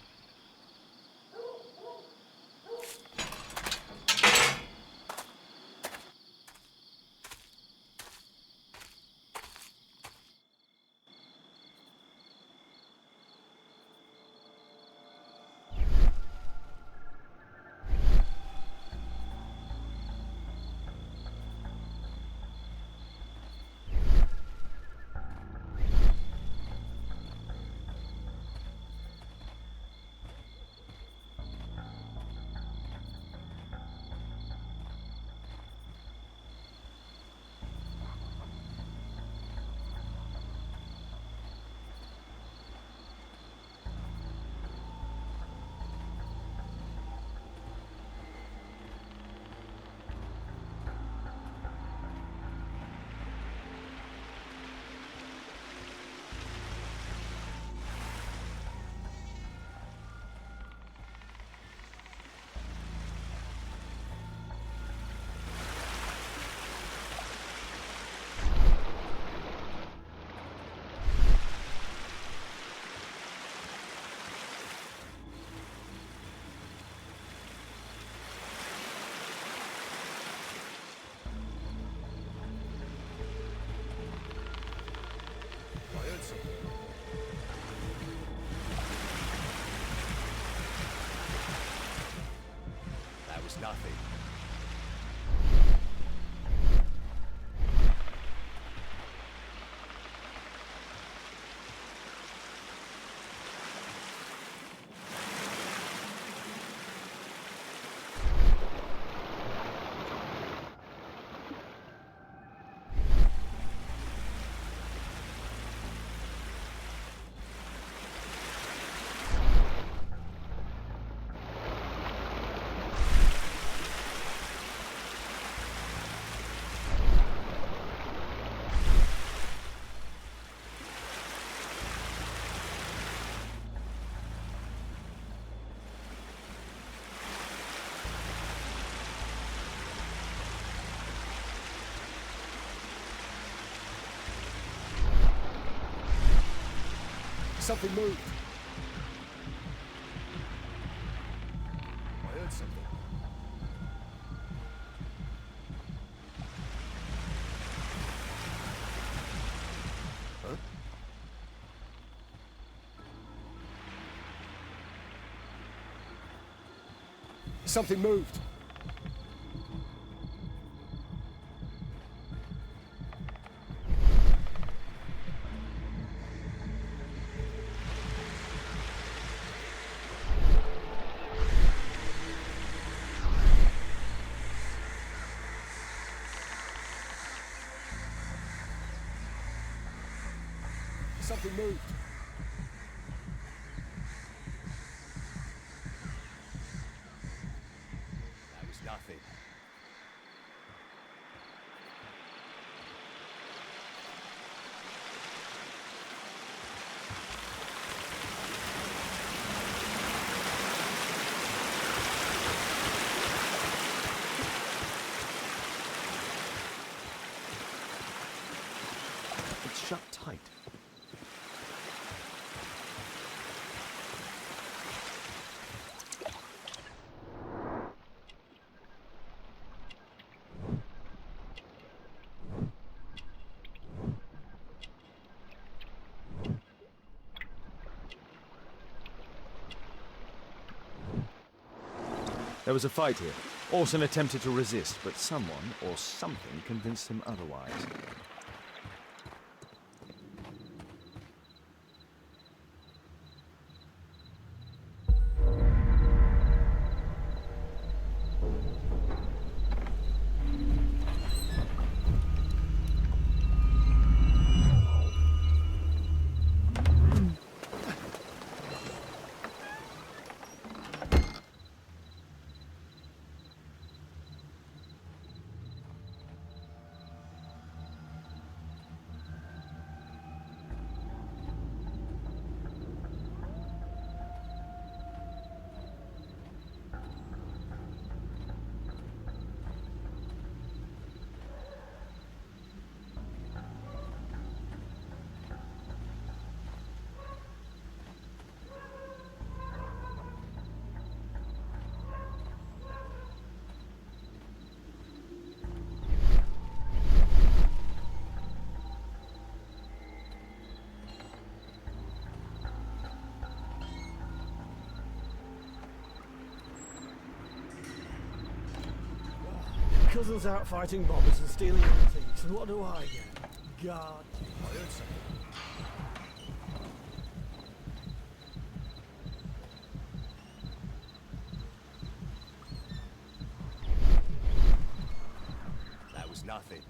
That was nothing. Something moved. I heard something. Huh? Something moved. something moved. That was nothing. It's shut tight. There was a fight here. Orson attempted to resist, but someone or something convinced him otherwise. Cousin's out fighting bombers and stealing antiques, and what do I get? God. I heard something. That was nothing.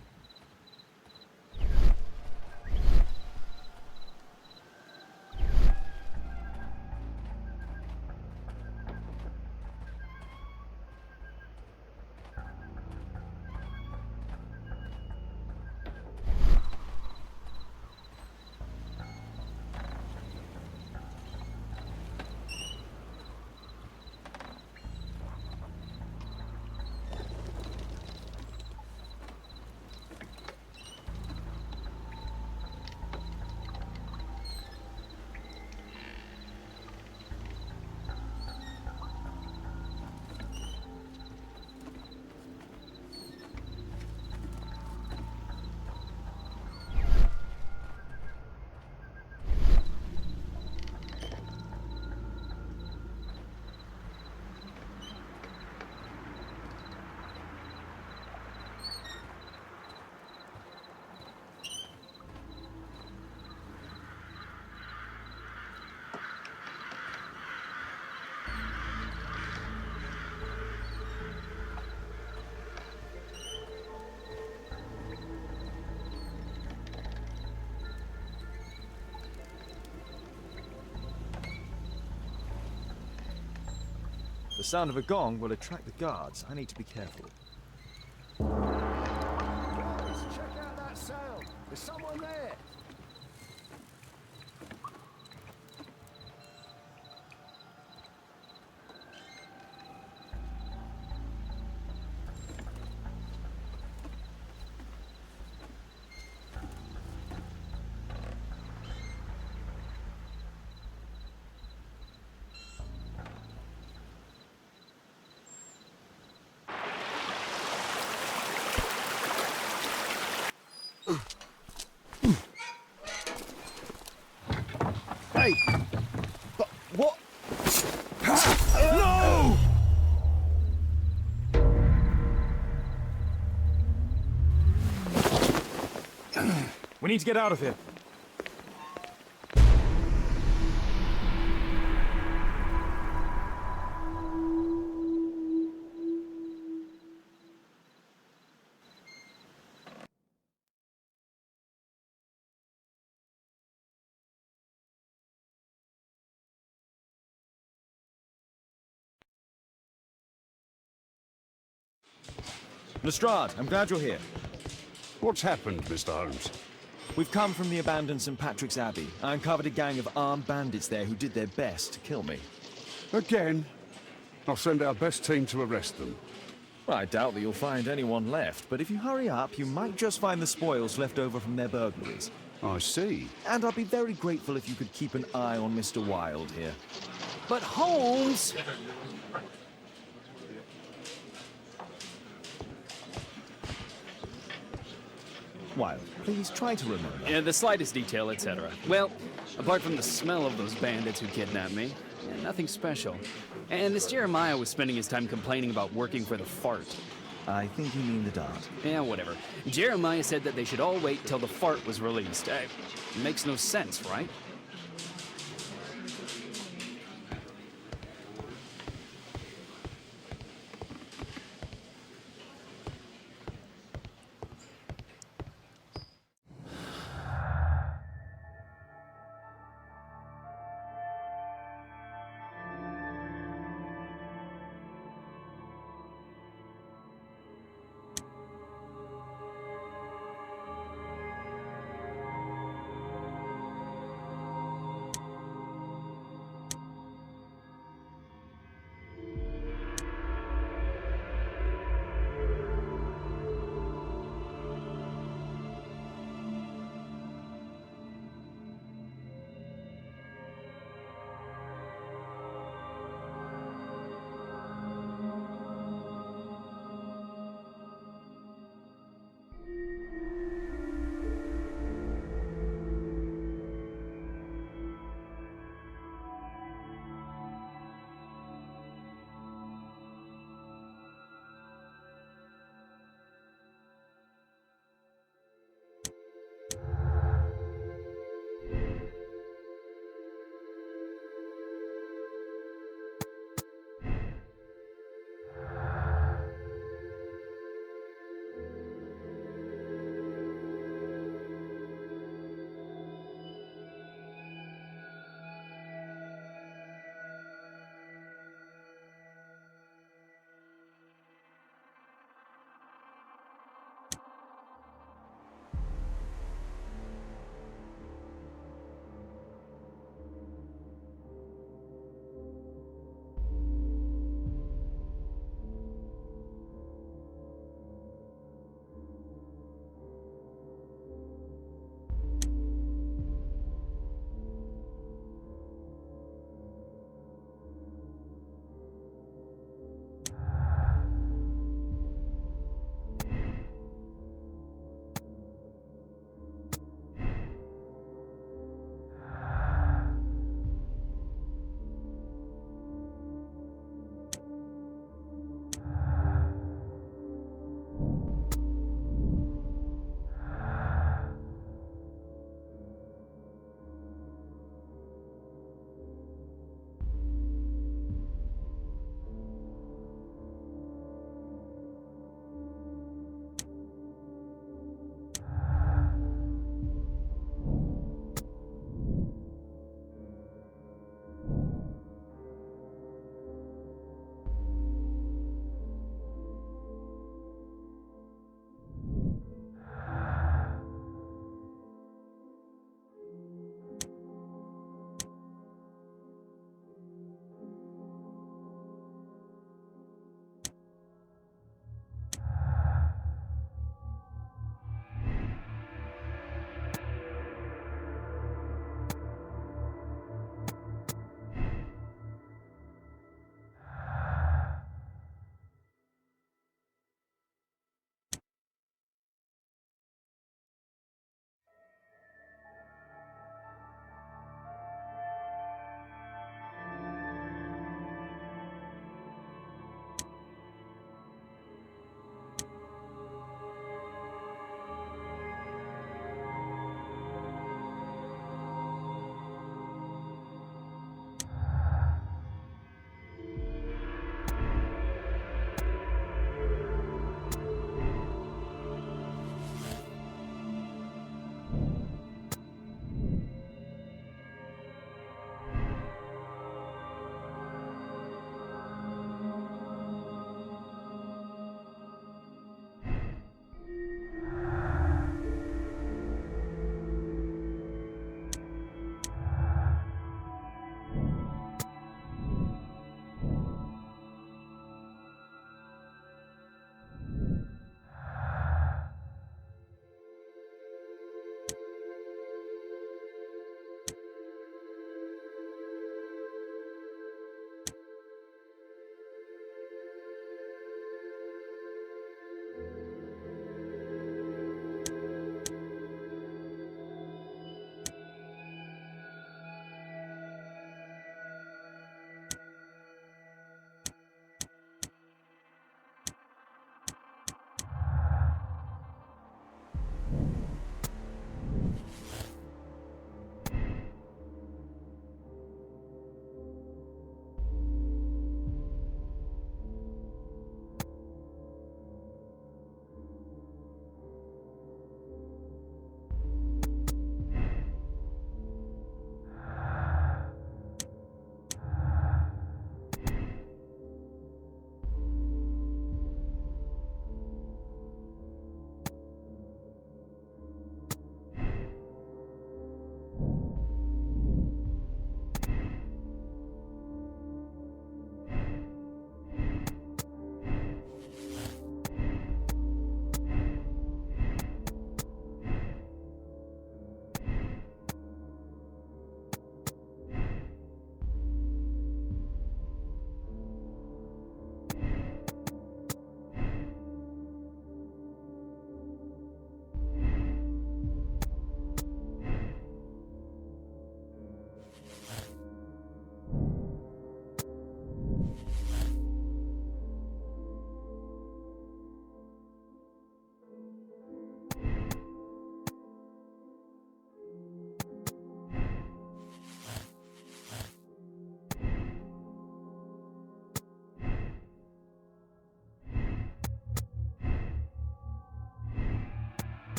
The sound of a gong will attract the guards. I need to be careful. Guys, check out that sound. There's someone there. Hey! But what? No! We need to get out of here. Lestrade, I'm glad you're here. What's happened, Mr. Holmes? We've come from the abandoned St. Patrick's Abbey. I uncovered a gang of armed bandits there who did their best to kill me. Again? I'll send our best team to arrest them. Well, I doubt that you'll find anyone left, but if you hurry up, you might just find the spoils left over from their burglaries. I see. And I'd be very grateful if you could keep an eye on Mr. Wilde here. But Holmes! Wilde, please try to remember. Yeah, the slightest detail, etc. Well, apart from the smell of those bandits who kidnapped me, nothing special. And this Jeremiah was spending his time complaining about working for the fart. I think you mean the dart. Yeah, whatever. Jeremiah said that they should all wait till the fart was released. Makes no sense, right?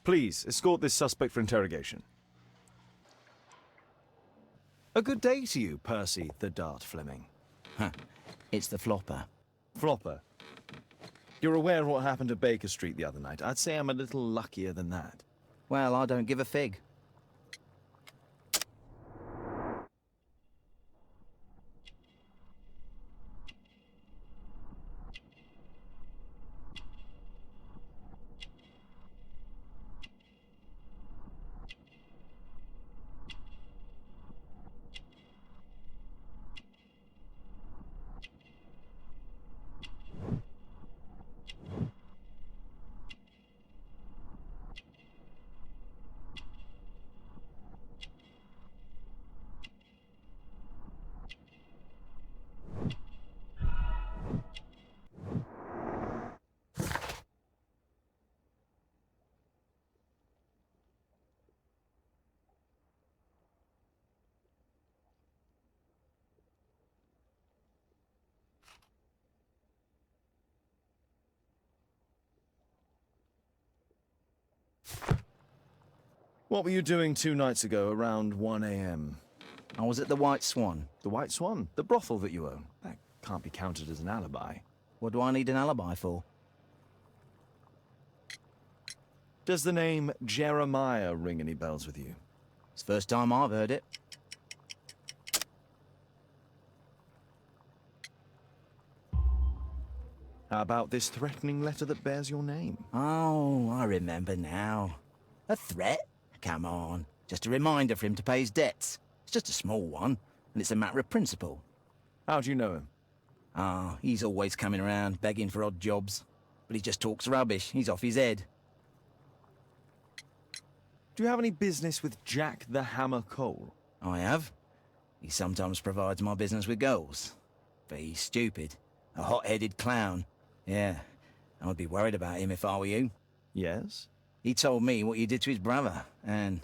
Please, escort this suspect for interrogation. A good day to you, Percy the Dart Fleming. Huh. It's the flopper. Flopper. You're aware of what happened at Baker Street the other night. I'd say I'm a little luckier than that. Well, I don't give a fig. What were you doing 2 nights ago around 1 a.m.? I was at the White Swan. The White Swan? The brothel that you own? That can't be counted as an alibi. What do I need an alibi for? Does the name Jeremiah ring any bells with you? It's the first time I've heard it. How about this threatening letter that bears your name? Oh, I remember now. A threat? Come on. Just a reminder for him to pay his debts. It's just a small one, and it's a matter of principle. How do you know him? Ah, he's always coming around, begging for odd jobs. But he just talks rubbish. He's off his head. Do you have any business with Jack the Hammer Cole? I have. He sometimes provides my business with girls. But he's stupid. A hot-headed clown. Yeah, I would be worried about him if I were you. Yes? He told me what you did to his brother, and...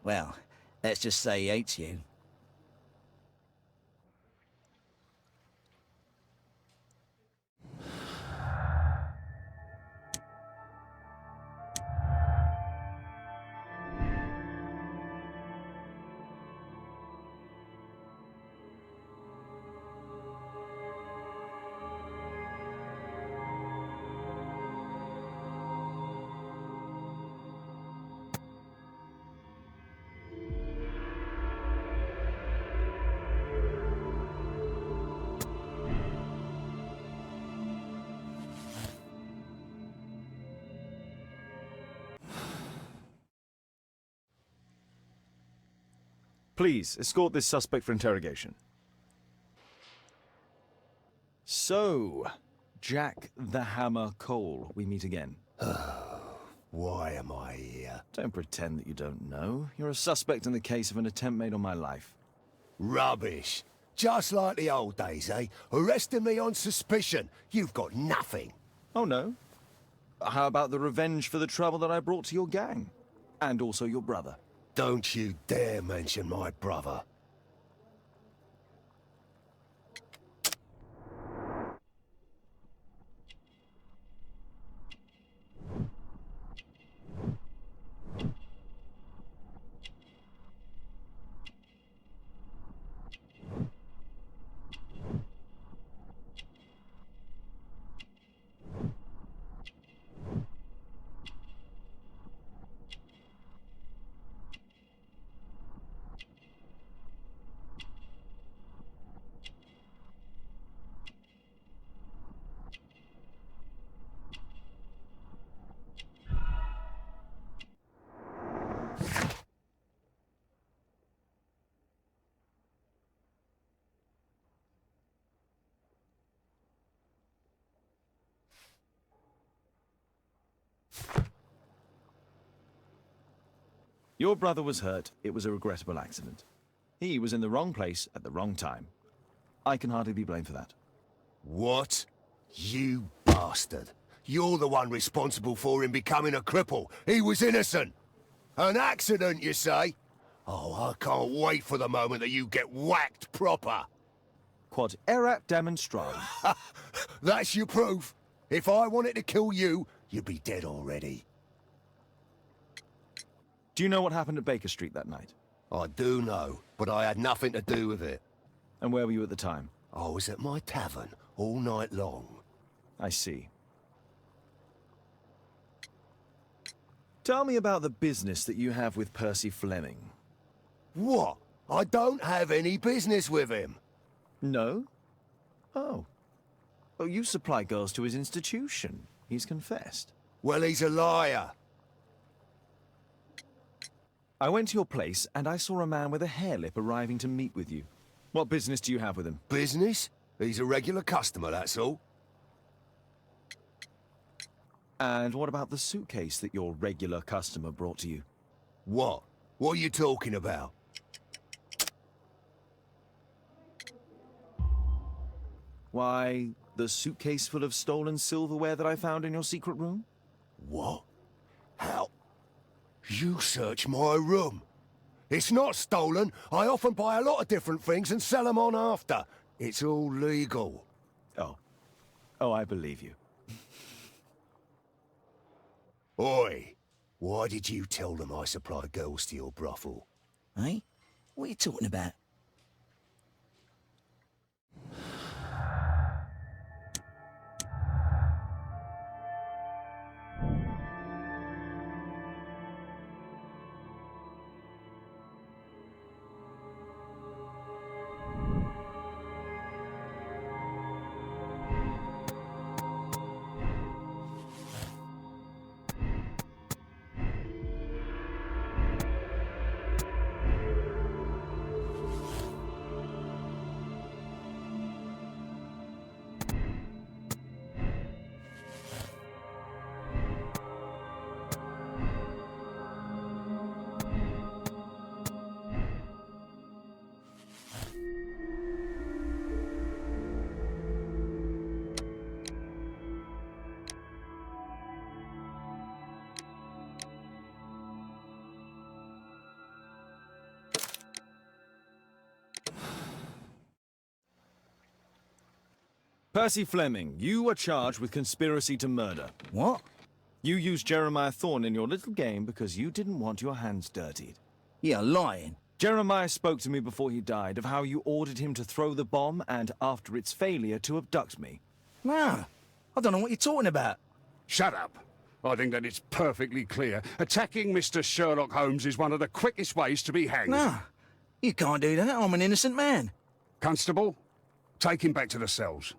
well, let's just say he hates you. Please, escort this suspect for interrogation. So, Jack the Hammer Cole, we meet again. Why am I here? Don't pretend that you don't know. You're a suspect in the case of an attempt made on my life. Rubbish. Just like the old days, eh? Arresting me on suspicion. You've got nothing. Oh, no? How about the revenge for the trouble that I brought to your gang? And also your brother. Don't you dare mention my brother. Your brother was hurt. It was a regrettable accident. He was in the wrong place at the wrong time. I can hardly be blamed for that. What? You bastard. You're the one responsible for him becoming a cripple. He was innocent. An accident, you say? Oh, I can't wait for the moment that you get whacked proper. Quod erat demonstrandum. That's your proof. If I wanted to kill you, you'd be dead already. Do you know what happened at Baker Street that night? I do know, but I had nothing to do with it. And where were you at the time? I was at my tavern all night long. I see. Tell me about the business that you have with Percy Fleming. What? I don't have any business with him. No? Oh. Oh, you supply girls to his institution. He's confessed. Well, he's a liar. I went to your place and I saw a man with a hair lip arriving to meet with you. What business do you have with him? Business? He's a regular customer, that's all. And what about the suitcase that your regular customer brought to you? What? What are you talking about? Why, the suitcase full of stolen silverware that I found in your secret room? What? How? You searched my room. It's not stolen. I often buy a lot of different things and sell them on after. It's all legal. Oh. Oh, I believe you. Oi, why did you tell them I supply girls to your brothel? Eh? What are you talking about? Percy Fleming, you are charged with conspiracy to murder. What? You used Jeremiah Thorne in your little game because you didn't want your hands dirtied. You're lying. Jeremiah spoke to me before he died of how you ordered him to throw the bomb and, after its failure, to abduct me. Nah, I don't know what you're talking about. Shut up. I think that it's perfectly clear. Attacking Mr. Sherlock Holmes is one of the quickest ways to be hanged. Nah, you can't do that. I'm an innocent man. Constable, take him back to the cells.